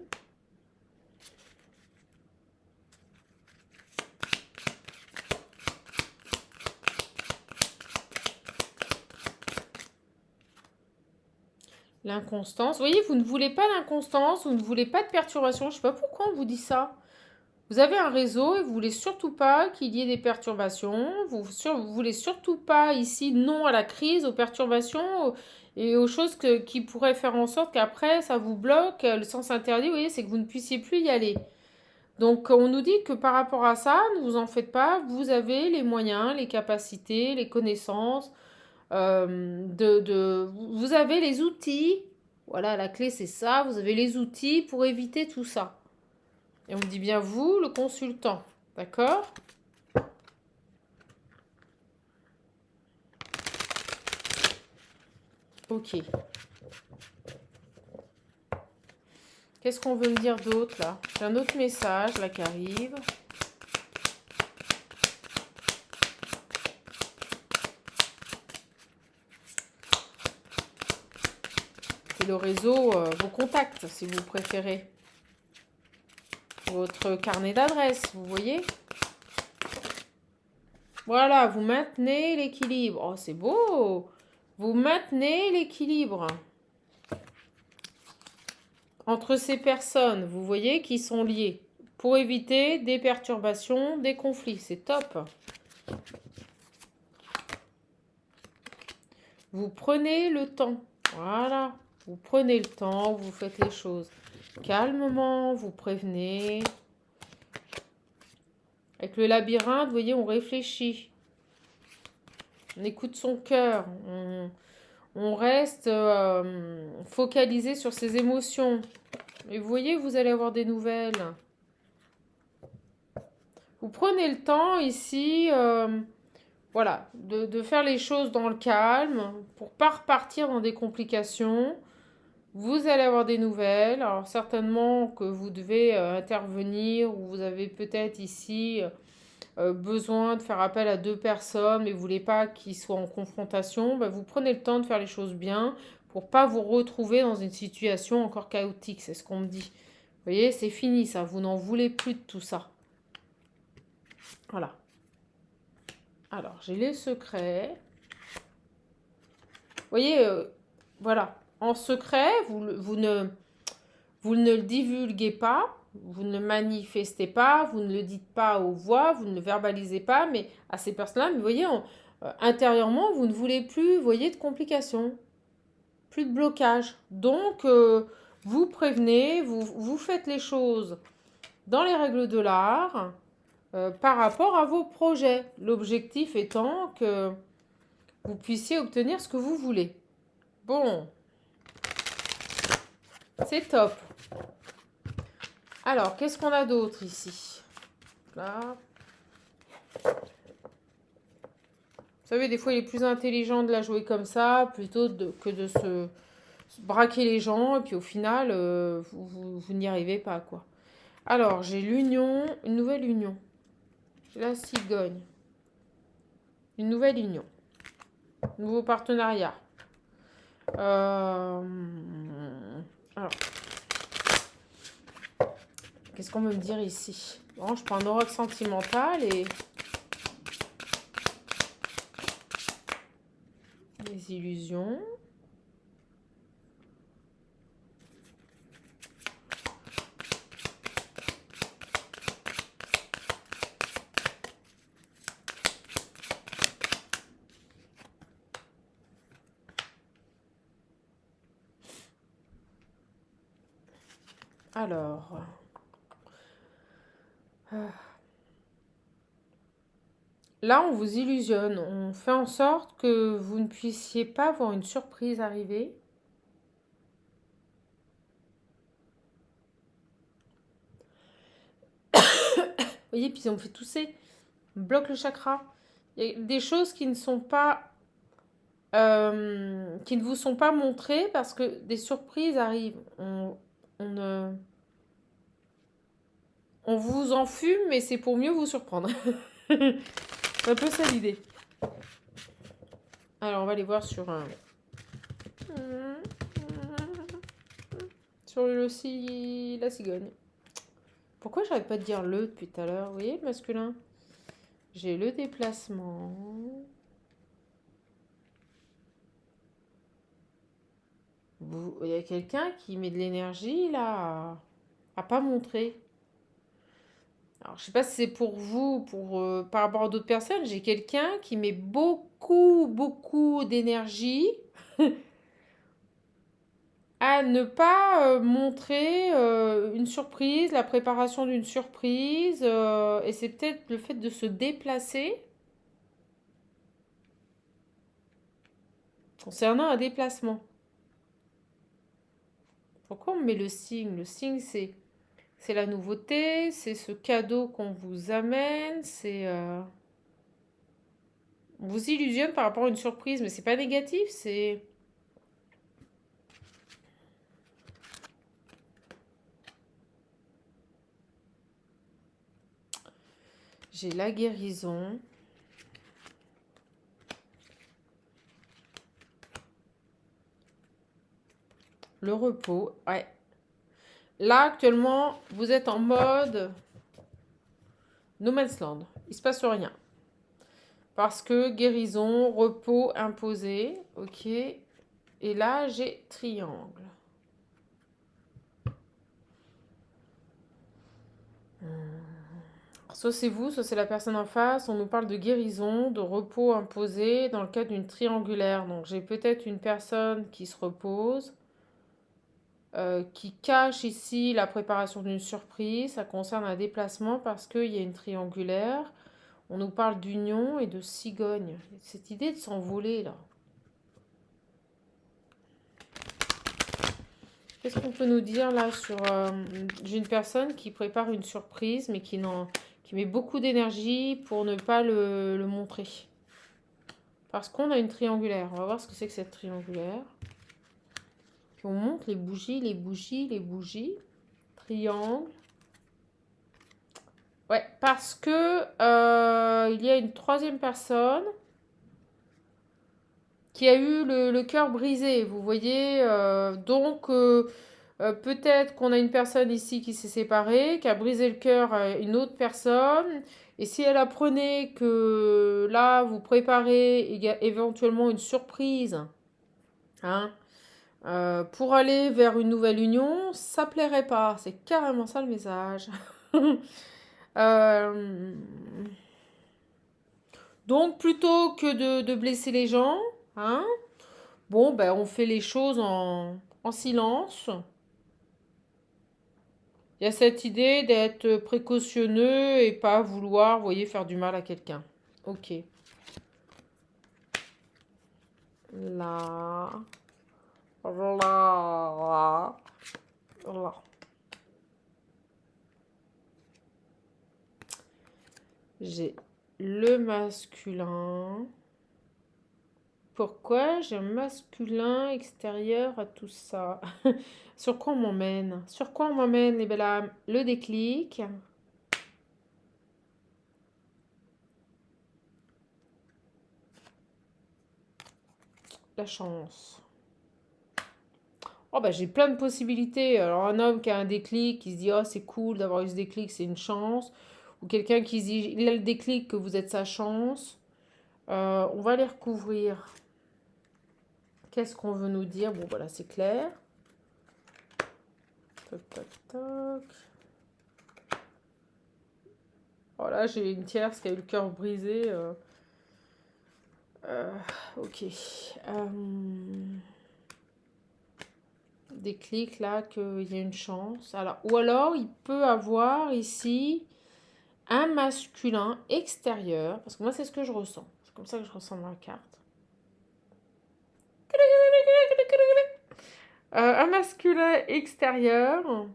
L'inconstance. Vous voyez, vous ne voulez pas d'inconstance, vous ne voulez pas de perturbation. Je ne sais pas pourquoi on vous dit ça. Vous avez un réseau et vous voulez surtout pas qu'il y ait des perturbations. Vous voulez surtout pas ici non à la crise, aux perturbations et aux choses qui pourraient faire en sorte qu'après ça vous bloque. Le sens interdit, vous voyez, c'est que vous ne puissiez plus y aller. Donc on nous dit que par rapport à ça, ne vous en faites pas, vous avez les moyens, les capacités, les connaissances, vous avez les outils. Voilà, la clé c'est ça, vous avez les outils pour éviter tout ça. Et on dit bien vous, le consultant, d'accord? Ok. Qu'est-ce qu'on veut me dire d'autre là? J'ai un autre message là qui arrive. C'est le réseau, vos contacts si vous préférez. Votre carnet d'adresses, vous voyez? Voilà, vous maintenez l'équilibre. Oh, c'est beau! Vous maintenez l'équilibre entre ces personnes, vous voyez, qui sont liées, pour éviter des perturbations, des conflits. C'est top. Vous prenez le temps. Voilà. Vous prenez le temps, vous faites les choses calmement, vous prévenez. Avec le labyrinthe, vous voyez, on réfléchit. On écoute son cœur. On reste focalisé sur ses émotions. Et vous voyez, vous allez avoir des nouvelles. Vous prenez le temps ici, voilà, de faire les choses dans le calme pour pas repartir dans des complications. Vous allez avoir des nouvelles. Alors certainement que vous devez intervenir ou vous avez peut-être ici besoin de faire appel à deux personnes mais vous voulez pas qu'ils soient en confrontation. Vous prenez le temps de faire les choses bien pour pas vous retrouver dans une situation encore chaotique. C'est ce qu'on me dit. Vous voyez, c'est fini ça. Vous n'en voulez plus de tout ça. Voilà. Alors, j'ai les secrets. Vous voyez, voilà. En secret, vous ne le divulguez pas, vous ne le manifestez pas, vous ne le dites pas aux voix, vous ne le verbalisez pas, mais à ces personnes-là, mais vous voyez, intérieurement, vous ne voulez plus, vous voyez, de complications, plus de blocage. Donc, vous prévenez, vous faites les choses dans les règles de l'art par rapport à vos projets. L'objectif étant que vous puissiez obtenir ce que vous voulez. Bon, c'est top. Alors, qu'est-ce qu'on a d'autre ici? Là. Vous savez, des fois, il est plus intelligent de la jouer comme ça, plutôt que de se braquer les gens, et puis au final, vous n'y arrivez pas, quoi. Alors, j'ai l'union, une nouvelle union. La cigogne. Une nouvelle union. Nouveau partenariat. Alors, qu'est-ce qu'on veut me dire ici? Bon, je prends un oracle sentimental et les illusions. Alors, là, on vous illusionne. On fait en sorte que vous ne puissiez pas voir une surprise arriver. Vous voyez, puis on fait tousser. On bloque le chakra. Il y a des choses qui ne sont pas... qui ne vous sont pas montrées parce que des surprises arrivent. On vous en fume, mais c'est pour mieux vous surprendre. C'est un peu ça l'idée. Alors, on va aller voir sur la cigogne. Pourquoi j'arrête pas de dire le depuis tout à l'heure? Vous voyez, le masculin. J'ai le déplacement. il y a quelqu'un qui met de l'énergie là à pas montrer. Alors, je sais pas si c'est pour vous, par rapport à d'autres personnes, j'ai quelqu'un qui met beaucoup, beaucoup d'énergie à ne pas montrer une surprise, la préparation d'une surprise, et c'est peut-être le fait de se déplacer concernant un déplacement. Pourquoi on met le signe? Le signe, c'est la nouveauté, c'est ce cadeau qu'on vous amène, on vous illusionne par rapport à une surprise, mais c'est pas négatif, c'est... J'ai la guérison. Le repos, ouais. Là, actuellement, vous êtes en mode No Man's Land. Il se passe rien. Parce que guérison, repos imposé, ok. Et là, j'ai triangle. Soit c'est vous, soit c'est la personne en face. On nous parle de guérison, de repos imposé dans le cadre d'une triangulaire. Donc j'ai peut-être une personne qui se repose, qui cache ici la préparation d'une surprise. Ça concerne un déplacement parce qu'il y a une triangulaire. On nous parle d'union et de cigogne. Cette idée de s'envoler là. Qu'est-ce qu'on peut nous dire là sur... j'ai une personne qui prépare une surprise mais qui met beaucoup d'énergie pour ne pas le montrer. Parce qu'on a une triangulaire. On va voir ce que c'est que cette triangulaire. Puis on monte les bougies, les bougies, les bougies. Triangle. Ouais, parce que il y a une troisième personne qui a eu le cœur brisé, vous voyez. Donc, peut-être qu'on a une personne ici qui s'est séparée, qui a brisé le cœur à une autre personne. Et si elle apprenait que là, vous préparez éventuellement une surprise, hein, pour aller vers une nouvelle union, ça plairait pas. C'est carrément ça le message. Donc, plutôt que de blesser les gens, hein, bon, ben, on fait les choses en silence. Il y a cette idée d'être précautionneux et pas vouloir, vous voyez, faire du mal à quelqu'un. Ok. Là. Là. Là. J'ai le masculin. Pourquoi j'ai un masculin extérieur à tout ça? Sur quoi on m'emmène? Sur quoi on m'emmène, les belles âmes? Le déclic. La chance. Oh bah j'ai plein de possibilités. Alors un homme qui a un déclic, qui se dit oh c'est cool d'avoir eu ce déclic, c'est une chance. Ou quelqu'un qui se dit il a le déclic que vous êtes sa chance. On va les recouvrir. Qu'est-ce qu'on veut nous dire? Bon voilà c'est clair. Toc toc toc. Oh là j'ai une tierce qui a eu le cœur brisé. Ok. Déclic là qu'il y a une chance. Alors, ou alors il peut avoir ici un masculin extérieur, parce que moi c'est ce que je ressens. C'est comme ça que je ressens dans la carte. Un masculin extérieur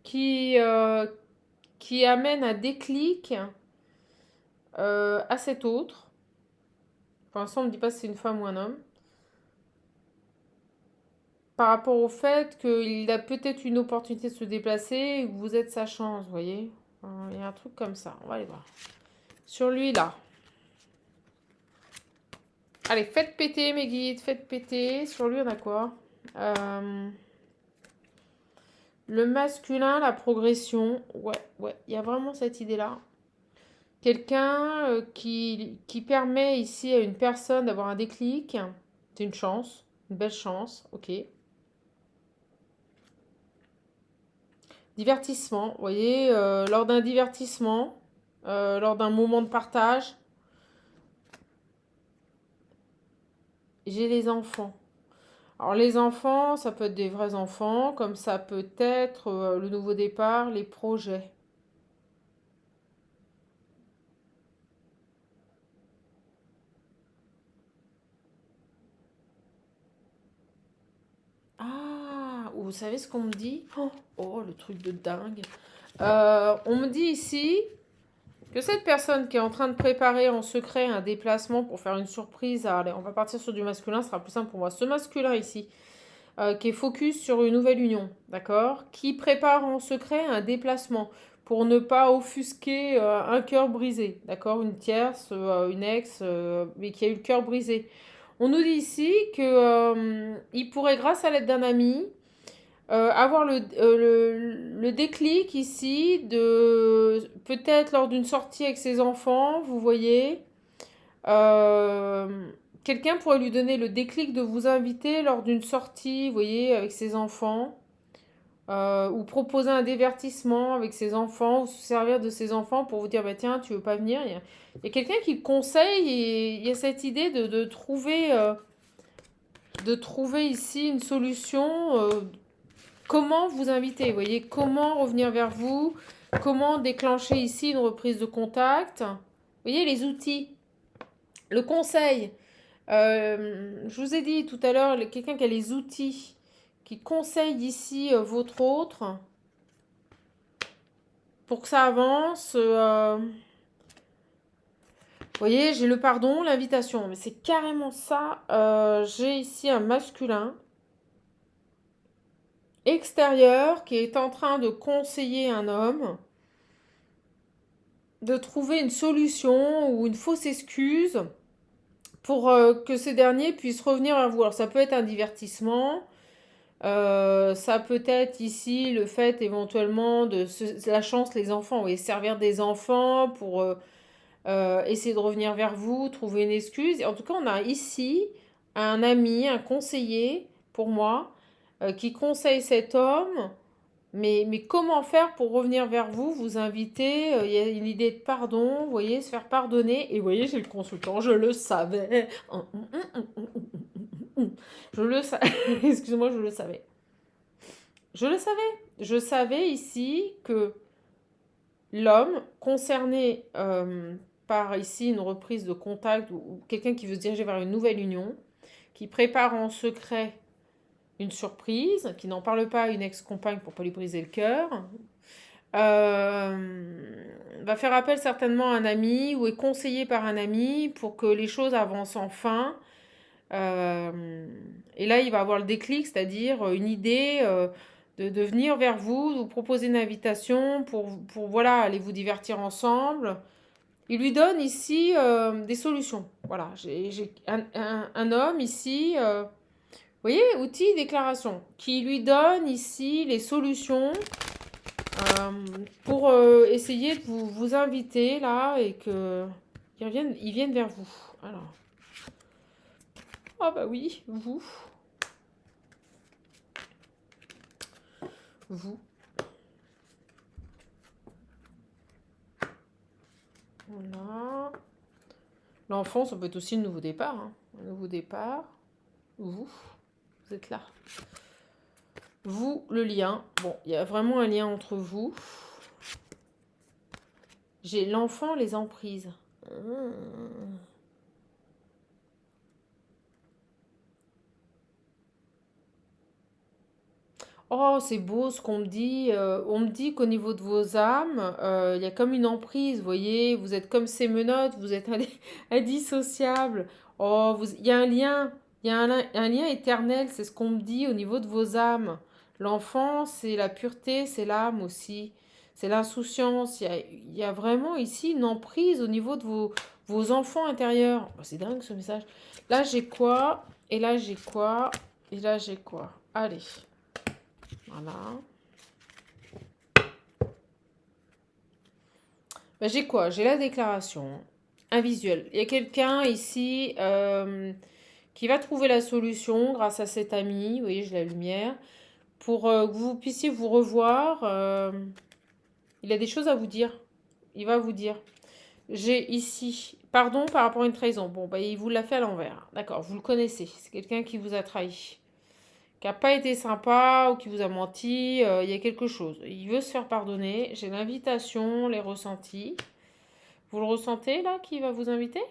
qui amène un déclic à cet autre. Pour l'instant on ne me dit pas si c'est une femme ou un homme. Par rapport au fait qu'il a peut-être une opportunité de se déplacer et que vous êtes sa chance, vous voyez. Il y a un truc comme ça, on va aller voir. Sur lui, là. Allez, faites péter mes guides, faites péter. Sur lui, on a quoi? Le masculin, la progression. Ouais, il y a vraiment cette idée-là. Quelqu'un qui permet ici à une personne d'avoir un déclic. C'est une chance Une belle chance, ok. Divertissement, vous voyez, lors d'un divertissement, lors d'un moment de partage, j'ai les enfants. Alors les enfants, ça peut être des vrais enfants, comme ça peut être le nouveau départ, les projets. Ah, vous savez ce qu'on me dit? Oh, le truc de dingue. On me dit ici que cette personne qui est en train de préparer en secret un déplacement pour faire une surprise, allez, on va partir sur du masculin, ce sera plus simple pour moi. Ce masculin ici, qui est focus sur une nouvelle union, d'accord? Qui prépare en secret un déplacement pour ne pas offusquer un cœur brisé, d'accord? Une tierce, une ex, mais qui a eu le cœur brisé. On nous dit ici que il pourrait, grâce à l'aide d'un ami, avoir le déclic ici de peut-être lors d'une sortie avec ses enfants, vous voyez, euh, quelqu'un pourrait lui donner le déclic de vous inviter lors d'une sortie, vous voyez, avec ses enfants, ou proposer un divertissement avec ses enfants, ou se servir de ses enfants pour vous dire, bah, tiens, tu veux pas venir? Il y a quelqu'un qui le conseille et il y a cette idée de trouver ici une solution. Comment vous inviter, vous voyez, comment revenir vers vous, comment déclencher ici une reprise de contact. Vous voyez, les outils, le conseil. Je vous ai dit tout à l'heure, quelqu'un qui a les outils, qui conseille ici votre autre pour que ça avance. Vous voyez, j'ai le pardon, l'invitation, mais c'est carrément ça. J'ai ici un masculin extérieur qui est en train de conseiller un homme de trouver une solution ou une fausse excuse pour que ces derniers puissent revenir à vous. Alors ça peut être un divertissement, ça peut être ici le fait éventuellement la chance, les enfants, oui, servir des enfants pour essayer de revenir vers vous, trouver une excuse. Et en tout cas, on a ici un ami, un conseiller pour moi, qui conseille cet homme. Mais comment faire pour revenir vers vous, vous inviter? Il y a une idée de pardon, vous voyez, se faire pardonner. Et vous voyez, j'ai le consultant, je le savais. Je le savais. Excusez-moi, je le savais. Je le savais. Je savais ici que l'homme concerné par ici une reprise de contact ou quelqu'un qui veut se diriger vers une nouvelle union, qui prépare en secret une surprise, qui n'en parle pas à une ex-compagne pour pas lui briser le cœur, va faire appel certainement à un ami ou est conseillé par un ami pour que les choses avancent enfin. Et là, il va avoir le déclic, c'est-à-dire une idée de venir vers vous, de vous proposer une invitation pour voilà, aller vous divertir ensemble. Il lui donne ici des solutions. Voilà, j'ai un homme ici, vous voyez, outil déclaration, qui lui donne ici les solutions pour essayer de vous inviter là et que ils viennent vers vous. Alors, ah bah oui, vous. Voilà. L'enfant, ça peut être aussi un nouveau départ. Hein. Un nouveau départ. Vous êtes là. Vous, le lien. Bon, il y a vraiment un lien entre vous. J'ai l'enfant, les emprises. Oh, c'est beau ce qu'on me dit. On me dit qu'au niveau de vos âmes, il y a comme une emprise, vous voyez. Vous êtes comme ces menottes, vous êtes indissociables. Oh, il y a un lien. Il y a un lien éternel, c'est ce qu'on me dit au niveau de vos âmes. L'enfant, c'est la pureté, c'est l'âme aussi. C'est l'insouciance. Il y a vraiment ici une emprise au niveau de vos enfants intérieurs. Oh, c'est dingue ce message. Là, j'ai quoi? Et là, j'ai quoi? Et là, j'ai quoi? Allez. Voilà. Ben, j'ai quoi? J'ai la déclaration. Un visuel. Il y a quelqu'un ici qui va trouver la solution grâce à cet ami. Vous voyez, j'ai la lumière. Pour que vous puissiez vous revoir. Il a des choses à vous dire. Il va vous dire. J'ai ici, pardon par rapport à une trahison. Bon, bah, il vous l'a fait à l'envers. D'accord, vous le connaissez. C'est quelqu'un qui vous a trahi. Qui n'a pas été sympa ou qui vous a menti. Il y a quelque chose. Il veut se faire pardonner. J'ai l'invitation, les ressentis. Vous le ressentez là, qui va vous inviter?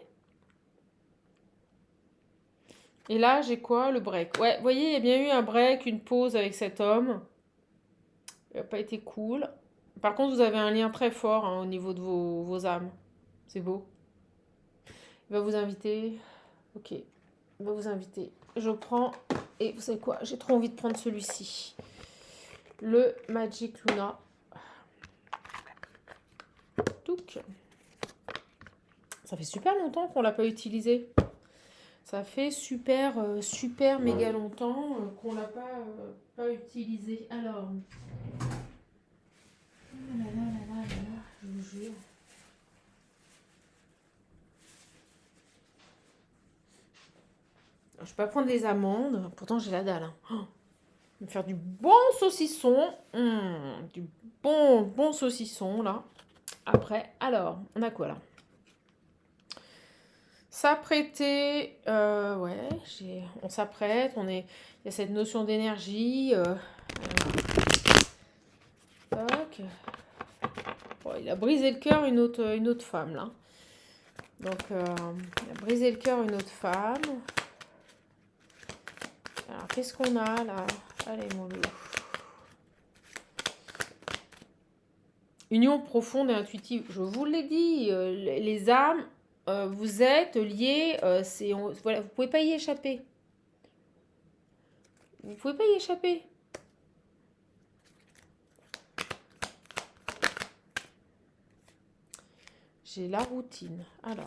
Et là, j'ai quoi? Le break. Ouais, vous voyez, il y a bien eu un break, une pause avec cet homme. Il n'a pas été cool. Par contre, vous avez un lien très fort hein, au niveau de vos âmes. C'est beau. Il va vous inviter. Ok. Il va vous inviter. Je prends. Et vous savez quoi? J'ai trop envie de prendre celui-ci. Le Magic Luna. Touc. Ça fait super longtemps qu'on ne l'a pas utilisé. Ça fait super méga longtemps qu'on ne l'a pas utilisé. Alors. Je vous jure. Je ne vais pas prendre des amandes. Pourtant, j'ai la dalle. Hein. Oh, je vais faire du bon saucisson. Du bon saucisson, là. Après, alors, on a quoi, là? S'apprêter. Ouais, on s'apprête. Il y a cette notion d'énergie. Tac. Bon, il a brisé le cœur une autre femme, là. Donc, il a brisé le cœur une autre femme. Alors, qu'est-ce qu'on a là? Allez, mon loup. Union profonde et intuitive. Je vous l'ai dit, les âmes, vous êtes liés. Voilà, vous ne pouvez pas y échapper. Vous ne pouvez pas y échapper. J'ai la routine. Alors.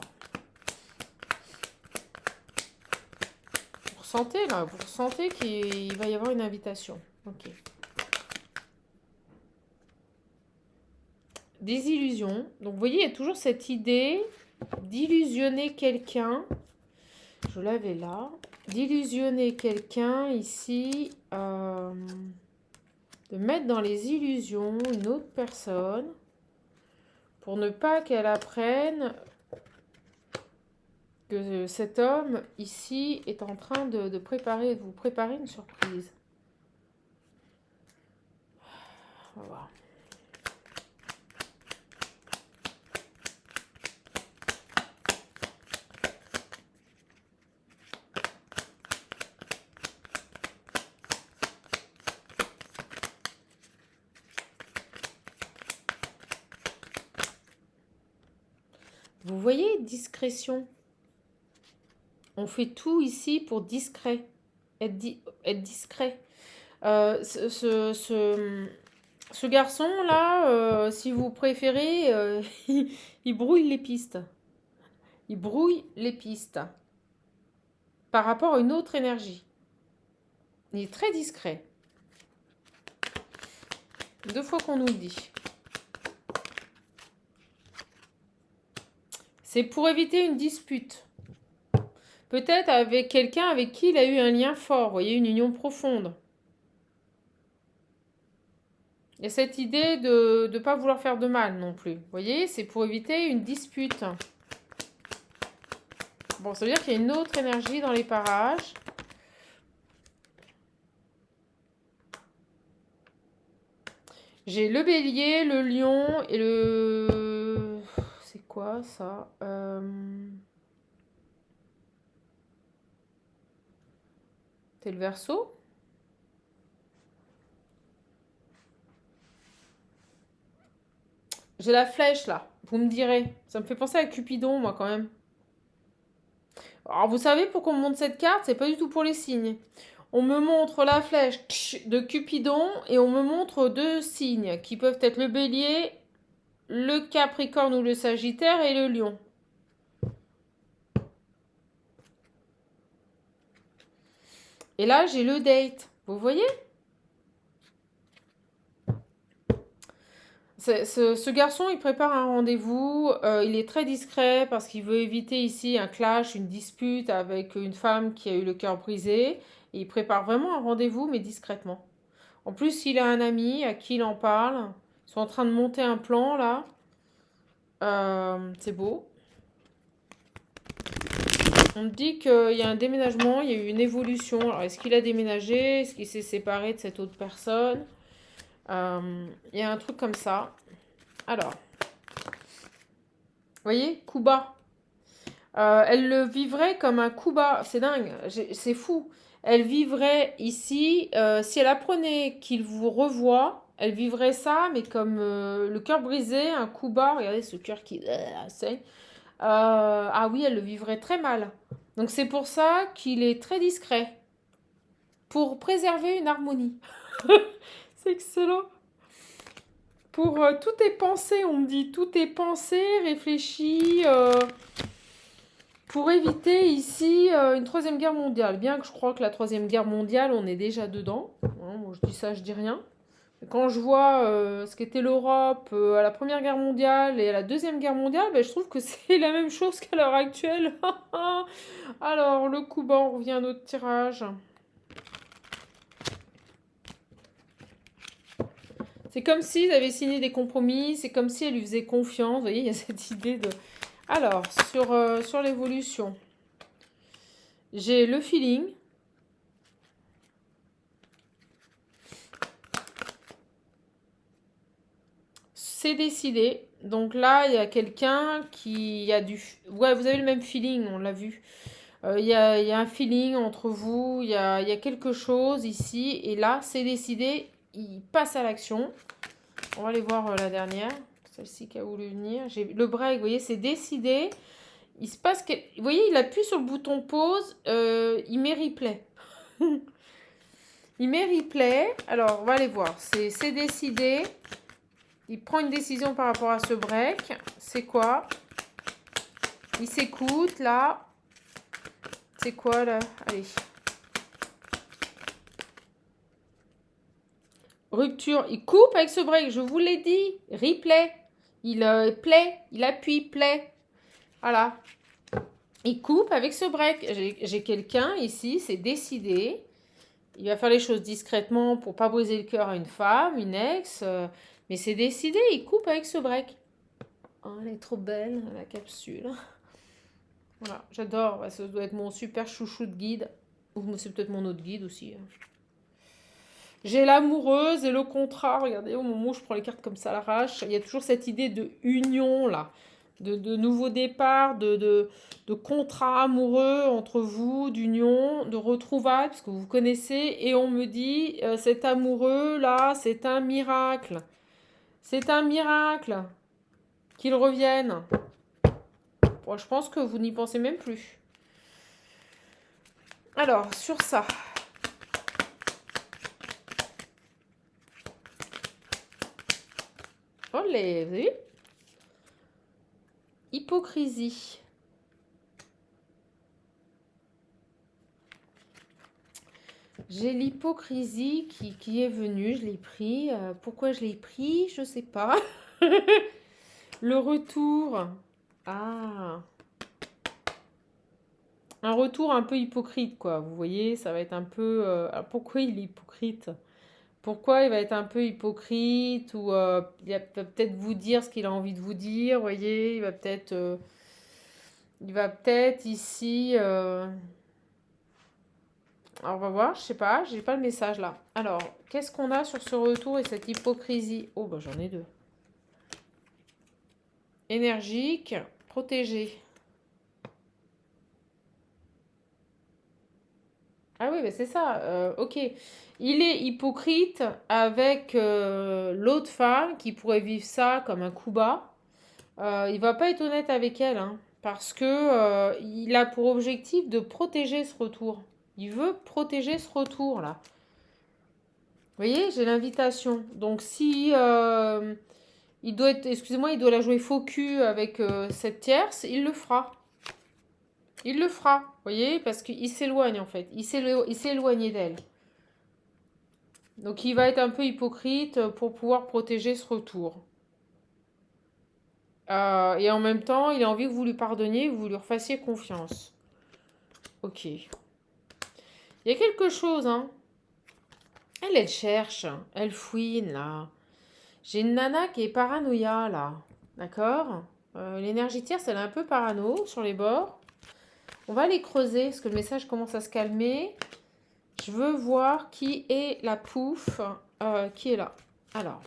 Vous ressentez qu'il va y avoir une invitation. Ok. Des illusions. Donc, vous voyez, il y a toujours cette idée d'illusionner quelqu'un. Je l'avais là. D'illusionner quelqu'un ici. De mettre dans les illusions une autre personne. Pour ne pas qu'elle apprenne que cet homme ici est en train de vous préparer une surprise. On va voir. Vous voyez, discrétion. On fait tout ici pour discret. Être discret. Ce garçon-là, si vous préférez, il brouille les pistes. Il brouille les pistes. Par rapport à une autre énergie. Il est très discret. 2 fois qu'on nous le dit. C'est pour éviter une dispute. Peut-être avec quelqu'un avec qui il a eu un lien fort. Vous voyez, une union profonde. Il y a cette idée de ne pas vouloir faire de mal non plus. Vous voyez, c'est pour éviter une dispute. Bon, ça veut dire qu'il y a une autre énergie dans les parages. J'ai le bélier, le lion et le... C'est quoi ça? C'est le verseau. J'ai la flèche là, vous me direz. Ça me fait penser à Cupidon, moi, quand même. Alors, vous savez pourquoi on me montre cette carte? C'est pas du tout pour les signes. On me montre la flèche de Cupidon et on me montre 2 signes qui peuvent être le bélier, le capricorne ou le sagittaire et le lion. Et là, j'ai le date. Vous voyez? Ce garçon, il prépare un rendez-vous. Il est très discret parce qu'il veut éviter ici un clash, une dispute avec une femme qui a eu le cœur brisé. Et il prépare vraiment un rendez-vous, mais discrètement. En plus, il a un ami à qui il en parle. Ils sont en train de monter un plan là. C'est beau. On me dit qu'il y a un déménagement, il y a eu une évolution. Alors, est-ce qu'il a déménagé? Est-ce qu'il s'est séparé de cette autre personne? Il y a un truc comme ça. Alors, vous voyez, coup bas. Elle le vivrait comme un coup bas. C'est dingue, c'est fou. Elle vivrait ici, si elle apprenait qu'il vous revoit, elle vivrait ça, mais comme le cœur brisé, un coup bas. Regardez ce cœur qui saigne. Ah oui, elle le vivrait très mal. Donc c'est pour ça qu'il est très discret. Pour préserver une harmonie. C'est excellent. Pour tout est pensé, on me dit. Tout est pensé, réfléchi. Pour éviter ici une troisième guerre mondiale. Bien que je crois que la troisième guerre mondiale, on est déjà dedans. Moi, je dis ça, je dis rien. Quand je vois ce qu'était l'Europe à la Première Guerre mondiale et à la Deuxième Guerre mondiale, ben, je trouve que c'est la même chose qu'à l'heure actuelle. Alors, le coup bas, on revient à notre tirage. C'est comme s'ils avaient signé des compromis, c'est comme si elle lui faisait confiance. Vous voyez, il y a cette idée de... Alors, sur l'évolution, j'ai le feeling. C'est décidé. Donc là, il y a quelqu'un qui a du... Ouais, vous avez le même feeling, on l'a vu. Il y a un feeling entre vous, il y a quelque chose ici. Et là, c'est décidé, il passe à l'action. On va aller voir la dernière. Celle-ci qui a voulu venir. J'ai le break, vous voyez, c'est décidé. Il se passe que... Vous voyez, il appuie sur le bouton pause. Il met replay. Il met replay. Alors, on va aller voir. C'est décidé. Il prend une décision par rapport à ce break. C'est quoi? Il s'écoute, là. C'est quoi, là? Allez. Rupture. Il coupe avec ce break. Je vous l'ai dit. Replay. Il play. Il appuie play. Voilà. Il coupe avec ce break. J'ai quelqu'un ici. C'est décidé. Il va faire les choses discrètement pour pas briser le cœur à une femme, une ex. Mais c'est décidé. Il coupe avec ce break. Oh, elle est trop belle, la capsule. Voilà, j'adore. Ça doit être mon super chouchou de guide. Ou c'est peut-être mon autre guide aussi. J'ai l'amoureuse et le contrat. Regardez, au moment où je prends les cartes comme ça à l'arrache, il y a toujours cette idée de union, là. De nouveau départ, de contrat amoureux entre vous, d'union, de retrouvailles, parce que vous connaissez. Et on me dit, cet amoureux, là, c'est un miracle. C'est un miracle qu'il revienne. Bon, je pense que vous n'y pensez même plus. Alors, sur ça. Oh, vous avez vu? Hypocrisie. J'ai l'hypocrisie qui est venue, je l'ai pris. Pourquoi je l'ai pris? Je sais pas. Le retour. Ah. Un retour un peu hypocrite, quoi. Vous voyez, ça va être un peu... pourquoi il est hypocrite? Pourquoi il va être un peu hypocrite? Ou il va peut-être vous dire ce qu'il a envie de vous dire, vous voyez? Il va peut-être ici... Alors, on va voir, je sais pas, j'ai pas le message là. Alors, qu'est-ce qu'on a sur ce retour et cette hypocrisie? Oh, bah j'en ai deux. Énergique, protégé. Ah oui, bah c'est ça, ok. Il est hypocrite avec l'autre femme qui pourrait vivre ça comme un coup bas. Il va pas être honnête avec elle, hein, parce que il a pour objectif de protéger ce retour. Il veut protéger ce retour là. Vous voyez, j'ai l'invitation. Donc si il doit être, excusez-moi, il doit la jouer faux cul avec cette tierce, il le fera. Il le fera, vous voyez, parce qu'il s'éloigne en fait. Il s'est éloigné d'elle. Donc il va être un peu hypocrite pour pouvoir protéger ce retour. Et en même temps, il a envie que vous lui pardonniez, que vous lui refassiez confiance. Ok. Il y a quelque chose, hein. Elle cherche, elle fouine, là. J'ai une nana qui est paranoïa, là. D'accord. L'énergie tierce, elle est un peu parano sur les bords. On va les creuser, parce que le message commence à se calmer. Je veux voir qui est la pouffe, qui est là. Alors,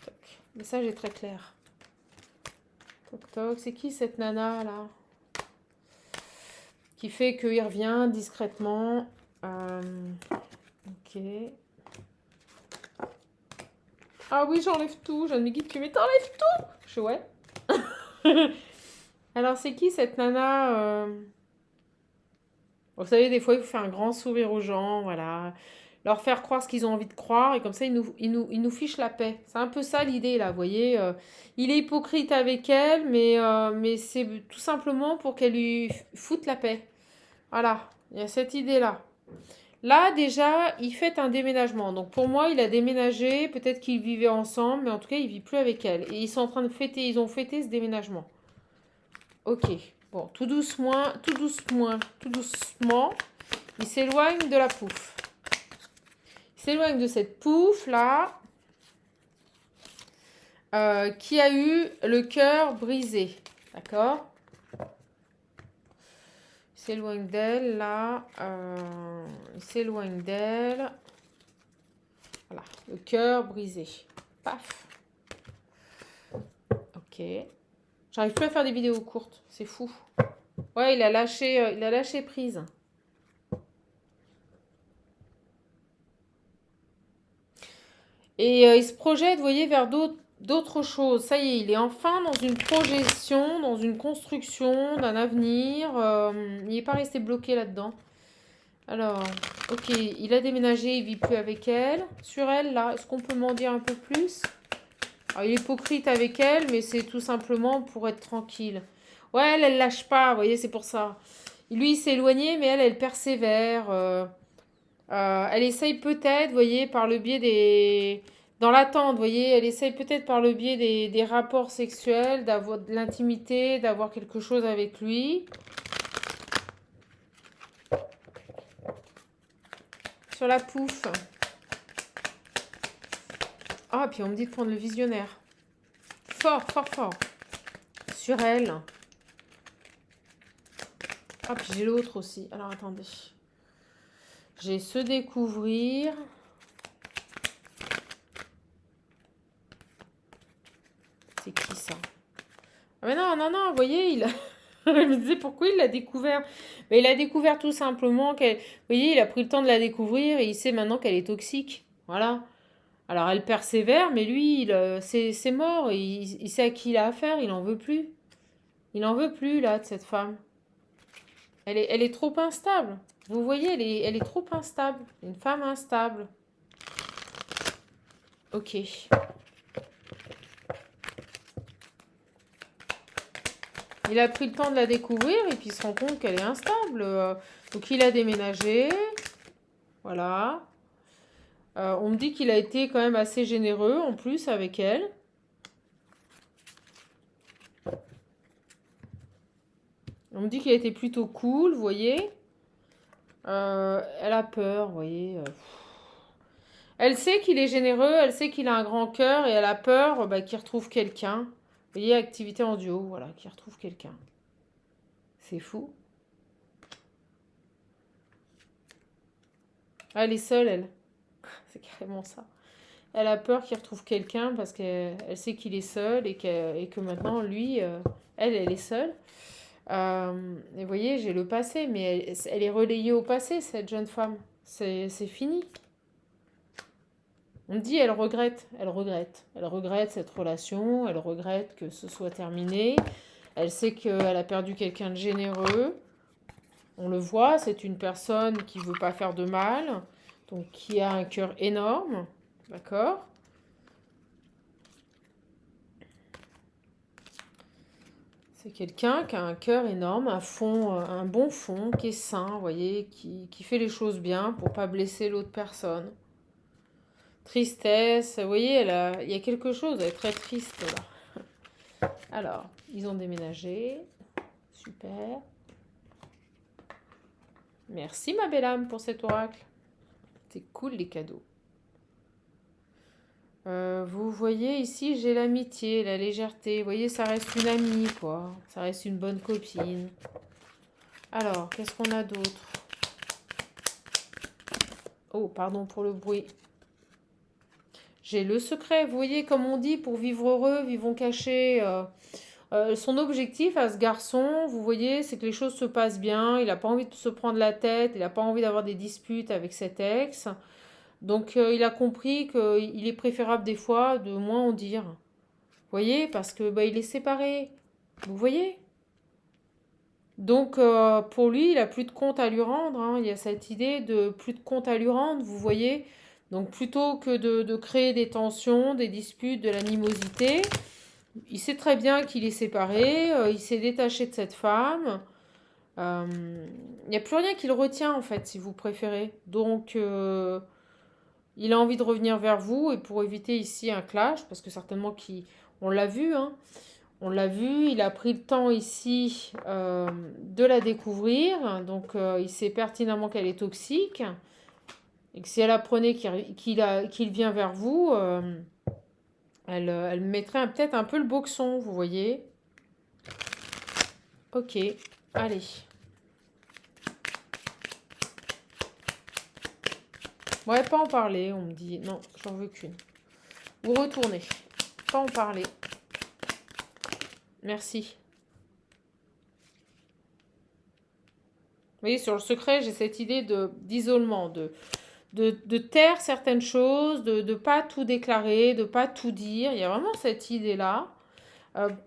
toc. Le message est très clair. Toc toc, c'est qui cette nana, là? Qui fait qu'il revient discrètement. Ok. Ah oui, j'enlève tout. J'ai un de mes guides qui met t'enlèves tout. Je suis ouais. Alors, c'est qui cette nana Vous savez, des fois, il faut faire un grand sourire aux gens, voilà. Leur faire croire ce qu'ils ont envie de croire, et comme ça, ils nous fichent la paix. C'est un peu ça l'idée, là, vous voyez. Il est hypocrite avec elle, mais c'est tout simplement pour qu'elle lui foute la paix. Voilà, il y a cette idée-là. Là, déjà, il fait un déménagement. Donc, pour moi, il a déménagé. Peut-être qu'ils vivaient ensemble, mais en tout cas, il vit plus avec elle. Et ils sont en train de fêter, ils ont fêté ce déménagement. Ok. Bon, tout doucement, tout doucement, tout doucement. Il s'éloigne de la pouffe. Il s'éloigne de cette pouffe-là, qui a eu le cœur brisé. D'accord? Il s'éloigne d'elle, là. Il s'éloigne d'elle. Voilà, le cœur brisé. Paf. Ok. J'arrive plus à faire des vidéos courtes, c'est fou. Ouais, il a lâché prise. Et il se projette, vous voyez, vers d'autres choses. Ça y est, il est enfin dans une projection, dans une construction d'un avenir. Il n'est pas resté bloqué là-dedans. Alors, ok, il a déménagé, il vit plus avec elle. Sur elle, là, est-ce qu'on peut m'en dire un peu plus? Alors, il est hypocrite avec elle, mais c'est tout simplement pour être tranquille. Ouais, elle lâche pas, vous voyez, c'est pour ça. Lui, il s'est éloigné, mais elle persévère. Elle essaye peut-être, vous voyez, par le biais des... Dans l'attente, vous voyez, elle essaye peut-être par le biais des rapports sexuels, d'avoir de l'intimité, d'avoir quelque chose avec lui. Sur la pouffe. Ah, puis on me dit de prendre le visionnaire. Fort, fort, fort. Sur elle. Ah, puis j'ai l'autre aussi. Alors, attendez. J'ai se découvrir. C'est qui ça? Ah mais non, non, non, vous voyez, il a... Je me disais pourquoi il l'a découvert. Mais il l'a découvert tout simplement qu'elle... Vous voyez, il a pris le temps de la découvrir et il sait maintenant qu'elle est toxique. Voilà. Alors elle persévère, mais lui, c'est mort. Il sait à qui il a affaire, il en veut plus. Il en veut plus, là, de cette femme. Elle est trop instable. Vous voyez, elle est trop instable. Une femme instable. Ok. Il a pris le temps de la découvrir et puis il se rend compte qu'elle est instable. Donc il a déménagé. Voilà. On me dit qu'il a été quand même assez généreux en plus avec elle. On me dit qu'il a été plutôt cool, vous voyez. Elle a peur, vous voyez. Elle sait qu'il est généreux, elle sait qu'il a un grand cœur et elle a peur qu'il retrouve quelqu'un. Vous voyez, activité en duo, voilà, qu'il retrouve quelqu'un. C'est fou. Ah, elle est seule, elle. C'est carrément ça. Elle a peur qu'il retrouve quelqu'un parce qu'elle sait qu'il est seul et que maintenant, lui, elle est seule. Et vous voyez, j'ai le passé, mais elle est relayée au passé, cette jeune femme. C'est fini. On me dit, elle regrette, elle regrette. Elle regrette cette relation, elle regrette que ce soit terminé. Elle sait qu'elle a perdu quelqu'un de généreux. On le voit, c'est une personne qui ne veut pas faire de mal, donc qui a un cœur énorme. D'accord? C'est quelqu'un qui a un cœur énorme, un fond, un bon fond, qui est sain, vous voyez, qui fait les choses bien pour pas blesser l'autre personne. Tristesse, vous voyez, il y a quelque chose, elle est très triste là. Alors, ils ont déménagé. Super. Merci ma belle âme pour cet oracle. C'est cool les cadeaux. Vous voyez ici, j'ai l'amitié, la légèreté. Vous voyez, ça reste une amie, quoi. Ça reste une bonne copine. Alors, qu'est-ce qu'on a d'autre? Oh, pardon pour le bruit. J'ai le secret. Vous voyez, comme on dit, pour vivre heureux, vivons cachés. Son objectif à ce garçon, vous voyez, c'est que les choses se passent bien. Il n'a pas envie de se prendre la tête. Il n'a pas envie d'avoir des disputes avec cet ex. Donc, il a compris qu'il est préférable des fois de moins en dire. Vous voyez, parce que bah, il est séparé. Vous voyez? Donc, pour lui, il a plus de compte à lui rendre. Hein. Il y a cette idée de plus de compte à lui rendre, vous voyez? Donc, plutôt que de créer des tensions, des disputes, de l'animosité, il sait très bien qu'il est séparé, il s'est détaché de cette femme. Il n'y a plus rien qui le retient, en fait, si vous préférez. Donc, il a envie de revenir vers vous, et pour éviter ici un clash, parce que certainement on l'a vu, hein, on l'a vu, il a pris le temps ici de la découvrir, donc il sait pertinemment qu'elle est toxique, et que si elle apprenait qu'il vient vers vous, elle mettrait peut-être un peu le boxon, vous voyez. Ok, allez. Ouais, pas en parler, on me dit. Non, j'en veux qu'une. Vous retournez. Pas en parler. Merci. Vous voyez, sur le secret, j'ai cette idée d'isolement, de taire certaines choses, de ne pas tout déclarer, de ne pas tout dire. Il y a vraiment cette idée-là.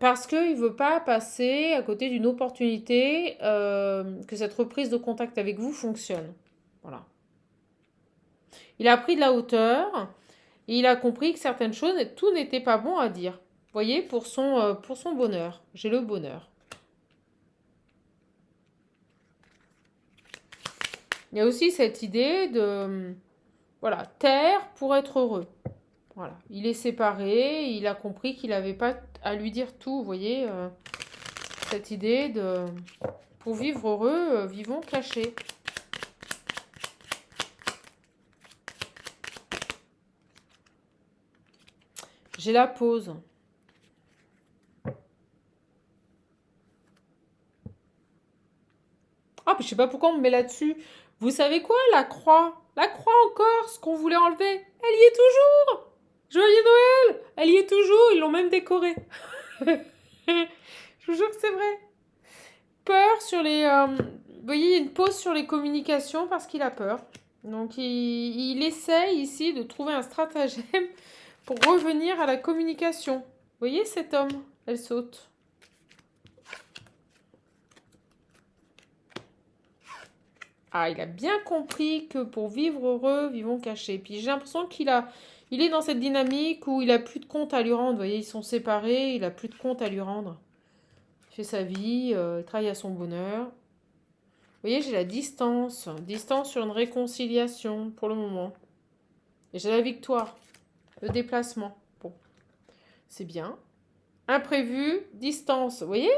Parce qu'il ne veut pas passer à côté d'une opportunité que cette reprise de contact avec vous fonctionne. Voilà. Il a pris de la hauteur et il a compris que certaines choses, tout n'était pas bon à dire. Vous voyez, pour son bonheur. J'ai le bonheur. Il y a aussi cette idée de, voilà, taire pour être heureux. Voilà, il est séparé, il a compris qu'il n'avait pas à lui dire tout, vous voyez, cette idée de, pour vivre heureux, vivons cachés. J'ai la pause. Ah, puis je sais pas pourquoi on me met là-dessus. Vous savez quoi, la croix? La croix encore, ce qu'on voulait enlever, elle y est toujours. Joyeux Noël, elle y est toujours, ils l'ont même décorée. Je vous jure que c'est vrai. Peur sur les... vous voyez, il y a une pause sur les communications parce qu'il a peur. Donc il essaye ici de trouver un stratagème pour revenir à la communication. Vous voyez cet homme? Elle saute. Ah, il a bien compris que pour vivre heureux, vivons cachés. Puis j'ai l'impression il est dans cette dynamique où il a plus de compte à lui rendre. Vous voyez, ils sont séparés, il a plus de compte à lui rendre. Il fait sa vie, il travaille à son bonheur. Vous voyez, j'ai la distance. Distance sur une réconciliation pour le moment. Et j'ai la victoire. Le déplacement. Bon, c'est bien. Imprévu, distance. Vous voyez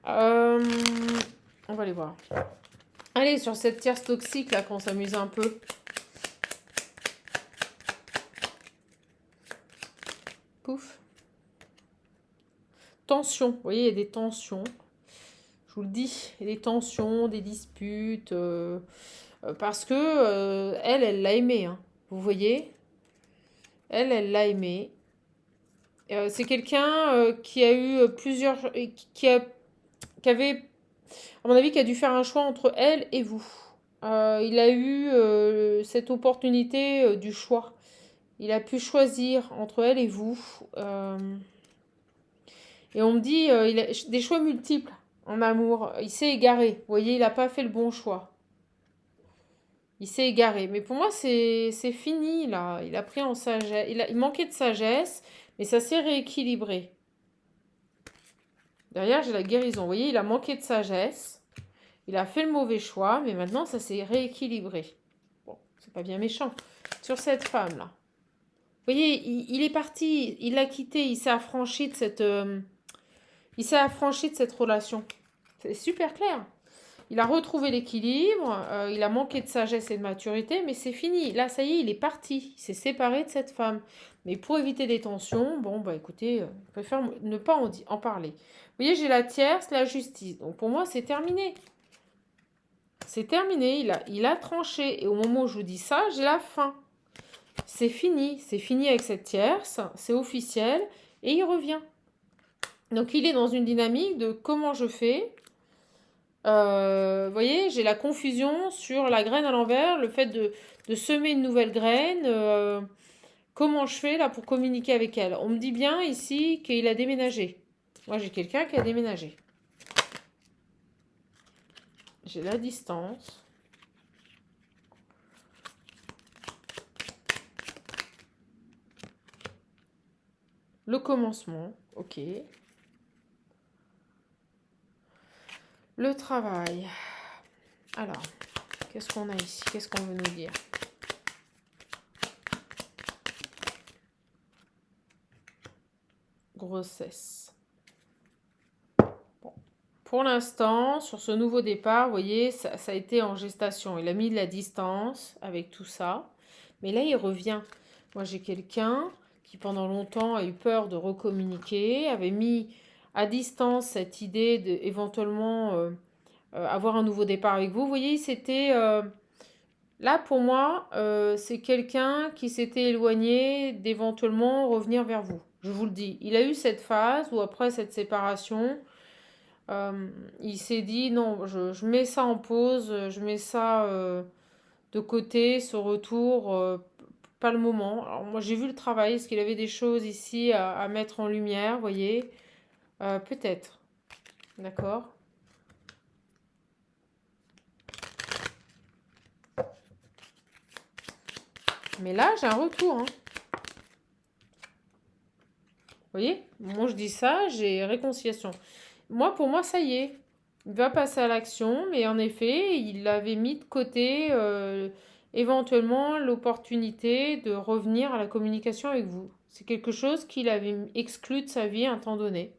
on va aller voir. Allez, sur cette tierce toxique, là, qu'on s'amuse un peu. Pouf. Tension. Vous voyez, il y a des tensions. Je vous le dis, il y a des tensions, des disputes. Parce que elle l'a aimé. Hein. Vous voyez? Elle l'a aimé. C'est quelqu'un qui a eu plusieurs... qui avait, à mon avis, qui a dû faire un choix entre elle et vous. Il a eu cette opportunité du choix. Il a pu choisir entre elle et vous. Et on me dit, il a des choix multiples en amour. Il s'est égaré. Vous voyez, il n'a pas fait le bon choix. Il s'est égaré. Mais pour moi, c'est fini, là. Il a pris en sagesse. Il manquait de sagesse, mais ça s'est rééquilibré. Derrière, j'ai la guérison. Vous voyez, il a manqué de sagesse. Il a fait le mauvais choix, mais maintenant, ça s'est rééquilibré. Bon, c'est pas bien méchant. Sur cette femme-là. Vous voyez, il est parti, il l'a quitté, il s'est affranchi de cette... Il s'est affranchi de cette relation. C'est super clair. Il a retrouvé l'équilibre, il a manqué de sagesse et de maturité, mais c'est fini. Là, ça y est, il est parti. Il s'est séparé de cette femme. Mais pour éviter des tensions, bon, bah écoutez, je préfère ne pas en parler. Vous voyez, j'ai la tierce, la justice. Donc pour moi, c'est terminé. C'est terminé, il a tranché. Et au moment où je vous dis ça, j'ai la fin. C'est fini avec cette tierce, c'est officiel, et il revient. Donc il est dans une dynamique de comment je fais. Vous voyez, j'ai la confusion sur la graine à l'envers, le fait de semer une nouvelle graine. Comment je fais là pour communiquer avec elle? On me dit bien ici qu'il a déménagé. Moi j'ai quelqu'un qui a déménagé. J'ai la distance. Le commencement, ok. Le travail. Alors, qu'est-ce qu'on a ici? Qu'est-ce qu'on veut nous dire? Grossesse. Bon. Pour l'instant, sur ce nouveau départ, vous voyez, ça a été en gestation. Il a mis de la distance avec tout ça. Mais là, il revient. Moi, j'ai quelqu'un qui, pendant longtemps, a eu peur de recommuniquer, avait mis à distance cette idée d'éventuellement avoir un nouveau départ avec vous. Vous voyez, c'était... là, pour moi, c'est quelqu'un qui s'était éloigné d'éventuellement revenir vers vous. Je vous le dis. Il a eu cette phase où, après cette séparation, il s'est dit, non, je mets ça en pause, je mets ça de côté, ce retour, pas le moment. Alors, moi, j'ai vu le travail. Est-ce qu'il avait des choses ici à mettre en lumière, vous voyez? Peut-être. D'accord? Mais là, j'ai un retour. Hein. Vous voyez? Moi, je dis ça, j'ai réconciliation. Moi, pour moi, ça y est. Il va passer à l'action, mais en effet, il avait mis de côté éventuellement l'opportunité de revenir à la communication avec vous. C'est quelque chose qu'il avait exclu de sa vie à un temps donné.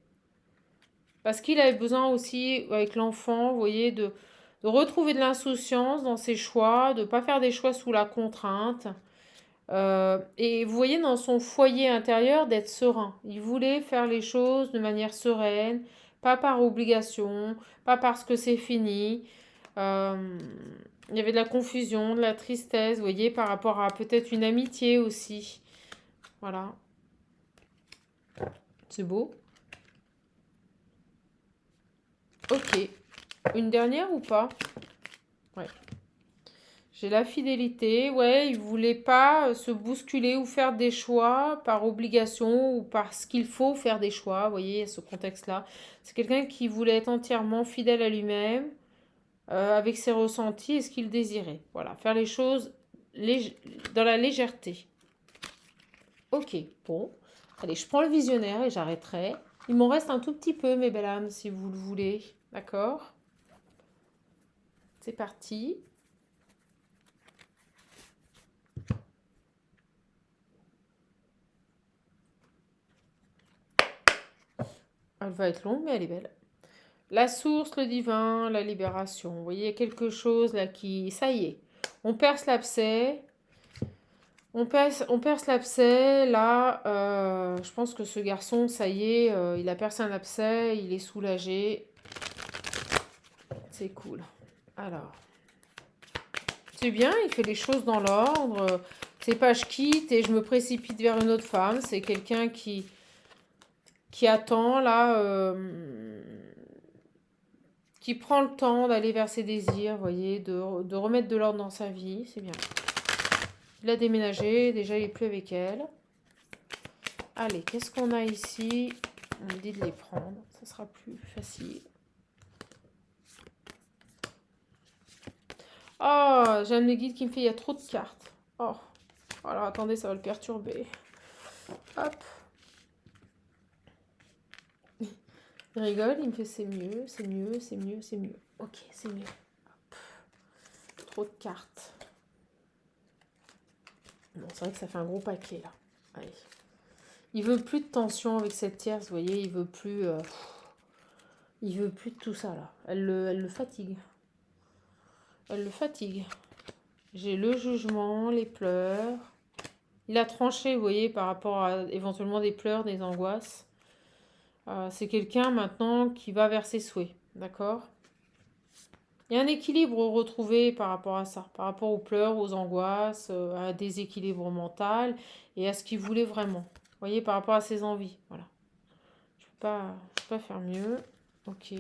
Parce qu'il avait besoin aussi, avec l'enfant, vous voyez, de retrouver de l'insouciance dans ses choix, de ne pas faire des choix sous la contrainte. Et vous voyez dans son foyer intérieur d'être serein. Il voulait faire les choses de manière sereine, pas par obligation, pas parce que c'est fini. Euh, il y avait de la confusion, de la tristesse, vous voyez, par rapport à peut-être une amitié aussi. Voilà. C'est beau. Ok. Une dernière ou pas? Ouais. J'ai la fidélité. Ouais, il voulait pas se bousculer ou faire des choix par obligation ou parce qu'il faut faire des choix. Vous voyez, ce contexte-là. C'est quelqu'un qui voulait être entièrement fidèle à lui-même, avec ses ressentis et ce qu'il désirait. Voilà, faire les choses dans la légèreté. Ok, bon. Allez, je prends le visionnaire et j'arrêterai. Il m'en reste un tout petit peu, mes belles âmes, si vous le voulez. D'accord? C'est parti. Elle va être longue, mais elle est belle. La source, le divin, la libération. Vous voyez, il y a quelque chose là qui... Ça y est. On perce l'abcès. On perce l'abcès. Là, je pense que ce garçon, ça y est, il a percé un abcès. Il est soulagé. C'est cool. Alors, c'est bien, il fait les choses dans l'ordre. C'est pas je quitte et je me précipite vers une autre femme. C'est quelqu'un qui attend là... qui prend le temps d'aller vers ses désirs, vous voyez, de remettre de l'ordre dans sa vie, c'est bien. Il a déménagé, déjà il n'est plus avec elle. Allez, qu'est-ce qu'on a ici? On me dit de les prendre, ça sera plus facile. Oh, j'ai un de mes guides qui me fait, il y a trop de cartes. Oh, alors attendez, ça va le perturber. Hop. Il rigole, il me fait c'est mieux, c'est mieux, c'est mieux, c'est mieux. Ok, c'est mieux. Hop. Trop de cartes. Bon, c'est vrai que ça fait un gros paquet là. Allez. Il veut plus de tension avec cette tierce, vous voyez, il veut plus... Il veut plus de tout ça, là. Elle le fatigue. Elle le fatigue. J'ai le jugement, les pleurs. Il a tranché, vous voyez, par rapport à éventuellement des pleurs, des angoisses. C'est quelqu'un maintenant qui va vers ses souhaits, d'accord? Il y a un équilibre retrouvé par rapport à ça, par rapport aux pleurs, aux angoisses, à un déséquilibre mental et à ce qu'il voulait vraiment. Vous voyez, par rapport à ses envies, voilà. Je peux pas faire mieux. Ok.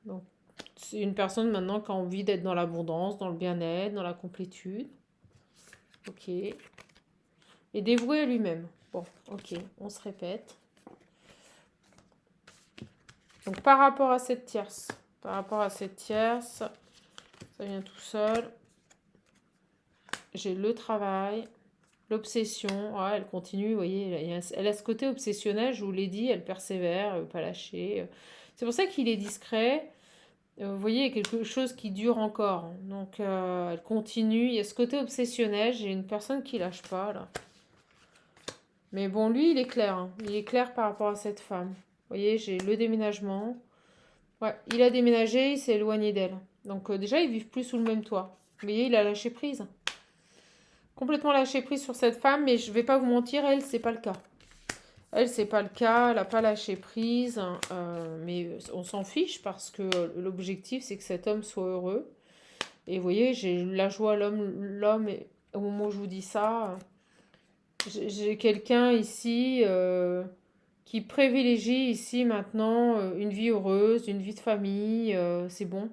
Donc, c'est une personne maintenant qui a envie d'être dans l'abondance, dans le bien-être, dans la complétude. Ok. Et dévoué à lui-même. Bon, ok, on se répète. Donc, par rapport à cette tierce, ça vient tout seul. J'ai le travail, l'obsession. Ouais, elle continue, vous voyez, elle a ce côté obsessionnel, je vous l'ai dit, elle persévère, elle ne veut pas lâcher. C'est pour ça qu'il est discret. Vous voyez, il y a quelque chose qui dure encore. Donc, elle continue. Il y a ce côté obsessionnel. J'ai une personne qui lâche pas, là. Mais bon, lui, il est clair. Hein. Il est clair par rapport à cette femme. Vous voyez, j'ai le déménagement. Ouais, il a déménagé, il s'est éloigné d'elle. Donc, déjà, ils vivent plus sous le même toit. Vous voyez, il a lâché prise. Complètement lâché prise sur cette femme, mais je vais pas vous mentir, elle, c'est pas le cas. Elle, c'est pas le cas, elle n'a pas lâché prise, mais on s'en fiche parce que l'objectif, c'est que cet homme soit heureux. Et vous voyez, j'ai la joie, l'homme, au moment où je vous dis ça, j'ai quelqu'un ici qui privilégie ici maintenant une vie heureuse, une vie de famille, c'est bon,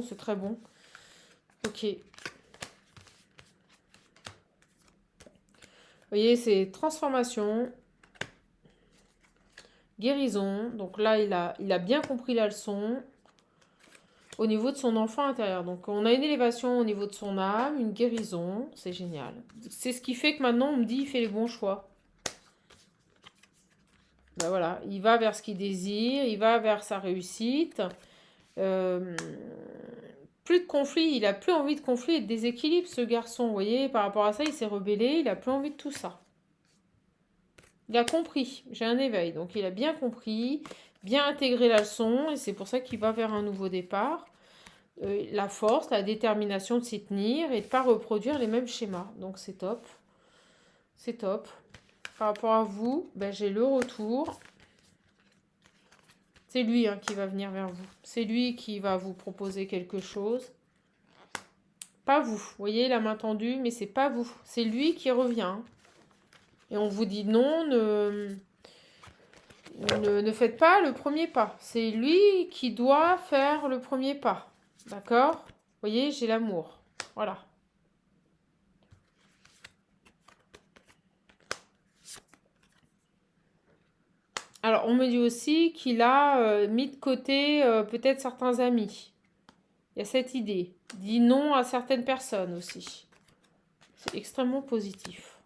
c'est très bon. Ok. Vous voyez, c'est transformation, guérison. Donc là, il a bien compris la leçon. Au niveau de son enfant intérieur. Donc on a une élévation au niveau de son âme, une guérison, c'est génial. C'est ce qui fait que maintenant on me dit il fait les bons choix. Ben voilà, il va vers ce qu'il désire, il va vers sa réussite. Euh, plus de conflit, il a plus envie de conflit et de déséquilibre ce garçon, vous voyez, par rapport à ça il s'est rebellé, il a plus envie de tout ça. Il a compris, j'ai un éveil, donc il a bien compris, bien intégré la leçon et c'est pour ça qu'il va vers un nouveau départ. La force, la détermination de s'y tenir et de ne pas reproduire les mêmes schémas. Donc c'est top. C'est top. Par rapport à vous, ben, j'ai le retour. C'est lui qui va venir vers vous. C'est lui qui va vous proposer quelque chose. Pas vous. Vous voyez la main tendue, mais c'est pas vous. C'est lui qui revient. Et on vous dit non, ne faites pas le premier pas. C'est lui qui doit faire le premier pas. D'accord? Vous voyez, j'ai l'amour. Voilà. Alors, on me dit aussi qu'il a mis de côté peut-être certains amis. Il y a cette idée. Dit non à certaines personnes aussi. C'est extrêmement positif.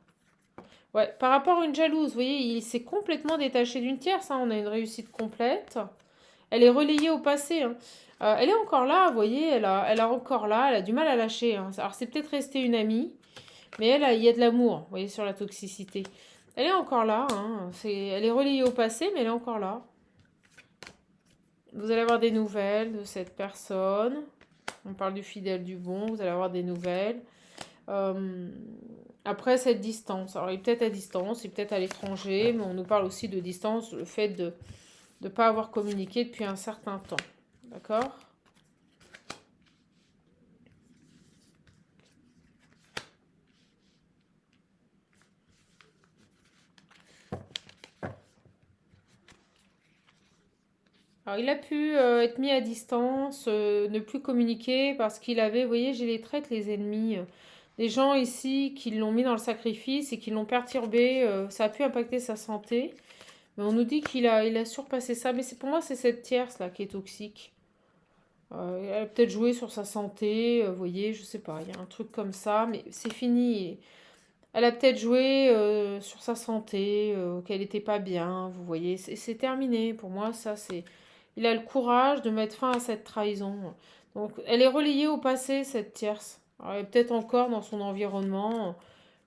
Ouais, par rapport à une jalouse, vous voyez, il s'est complètement détaché d'une tierce. On a une réussite complète. Elle est relayée au passé. Elle est encore là, vous voyez, elle a encore là, elle a du mal à lâcher. Alors, c'est peut-être resté une amie, mais il y a de l'amour, vous voyez, sur la toxicité. Elle est encore là, elle est relayée au passé, mais elle est encore là. Vous allez avoir des nouvelles de cette personne. On parle du fidèle, du bon. Vous allez avoir des nouvelles. Après cette distance. Alors, il est peut-être à distance, il est peut-être à l'étranger, mais on nous parle aussi de distance, le fait de ne pas avoir communiqué depuis un certain temps. D'accord ? Alors, il a pu être mis à distance, ne plus communiquer parce qu'il avait, vous voyez, j'ai les traits, les ennemis. Des gens ici qui l'ont mis dans le sacrifice et qui l'ont perturbé. Ça a pu impacter sa santé. Mais on nous dit il a surpassé ça. Mais pour moi, c'est cette tierce là qui est toxique. Elle a peut-être joué sur sa santé, vous voyez, je sais pas, il y a un truc comme ça, mais c'est fini. Elle a peut-être joué sur sa santé, qu'elle n'était pas bien, vous voyez, c'est terminé. Pour moi, ça, c'est... Il a le courage de mettre fin à cette trahison. Donc, elle est relayée au passé, cette tierce. Alors, elle est peut-être encore dans son environnement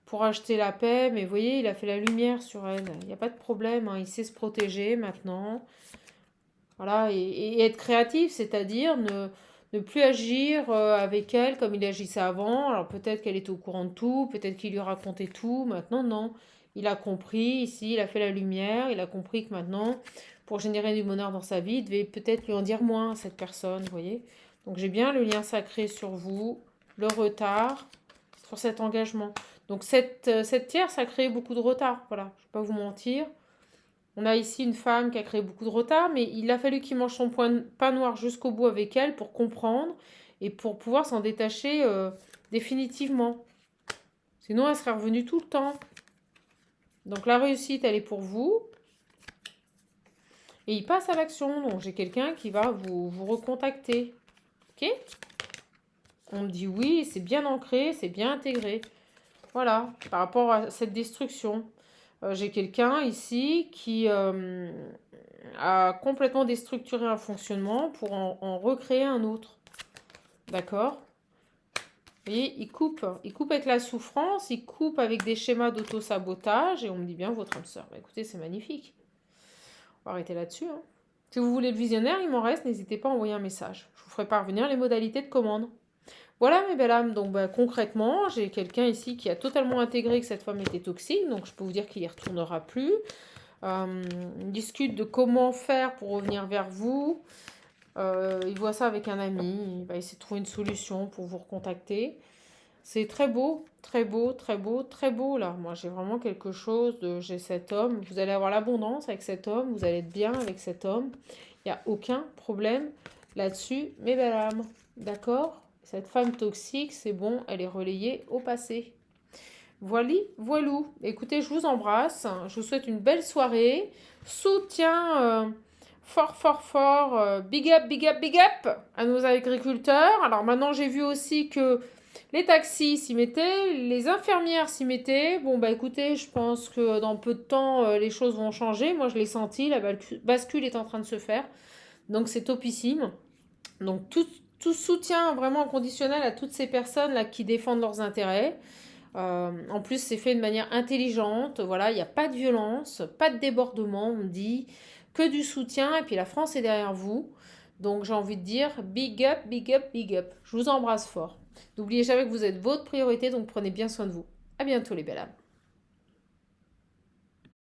pour acheter la paix, mais vous voyez, il a fait la lumière sur elle. Il n'y a pas de problème, il sait se protéger maintenant. Voilà, et être créatif, c'est-à-dire ne plus agir avec elle comme il agissait avant. Alors peut-être qu'elle était au courant de tout, peut-être qu'il lui racontait tout. Maintenant, non. Il a compris, ici, il a fait la lumière, il a compris que maintenant, pour générer du bonheur dans sa vie, il devait peut-être lui en dire moins à cette personne, vous voyez. Donc j'ai bien le lien sacré sur vous, le retard, sur cet engagement. Donc cette tierce a créé beaucoup de retard, voilà, je ne vais pas vous mentir. On a ici une femme qui a créé beaucoup de retard, mais il a fallu qu'il mange son pain noir jusqu'au bout avec elle pour comprendre et pour pouvoir s'en détacher définitivement. Sinon, elle serait revenue tout le temps. Donc la réussite, elle est pour vous. Et il passe à l'action. Donc j'ai quelqu'un qui va vous recontacter. Ok? On me dit oui, c'est bien ancré, c'est bien intégré. Voilà, par rapport à cette destruction. J'ai quelqu'un ici qui a complètement déstructuré un fonctionnement pour en recréer un autre. D'accord? Vous voyez, il coupe avec la souffrance, il coupe avec des schémas d'auto-sabotage, et on me dit bien votre âme sœur. Bah, écoutez, c'est magnifique. On va arrêter là-dessus. Hein. Si vous voulez le visionnaire, il m'en reste, n'hésitez pas à envoyer un message. Je vous ferai parvenir les modalités de commande. Voilà mes belles âmes, donc concrètement, j'ai quelqu'un ici qui a totalement intégré que cette femme était toxique, donc je peux vous dire qu'il n'y retournera plus. On discute de comment faire pour revenir vers vous. Il voit ça avec un ami, il va essayer de trouver une solution pour vous recontacter. C'est très beau, très beau, très beau, très beau là. Moi j'ai vraiment quelque chose j'ai cet homme, vous allez avoir l'abondance avec cet homme, vous allez être bien avec cet homme. Il n'y a aucun problème là-dessus, mes belles âmes. D'accord? Cette femme toxique, c'est bon, elle est relayée au passé. Voilà, voilou. Écoutez, je vous embrasse. Je vous souhaite une belle soirée. Soutien fort, fort, fort. Big up, big up, big up à nos agriculteurs. Alors maintenant, j'ai vu aussi que les taxis s'y mettaient, les infirmières s'y mettaient. Bon, bah écoutez, je pense que dans peu de temps, les choses vont changer. Moi, je l'ai senti, la bascule est en train de se faire. Donc, c'est topissime. Donc, tout soutien vraiment inconditionnel à toutes ces personnes là qui défendent leurs intérêts. En plus, c'est fait de manière intelligente. Voilà, il n'y a pas de violence, pas de débordement. On dit que du soutien. Et puis la France est derrière vous. Donc j'ai envie de dire big up, big up, big up. Je vous embrasse fort. N'oubliez jamais que vous êtes votre priorité, donc prenez bien soin de vous. À bientôt les belles âmes.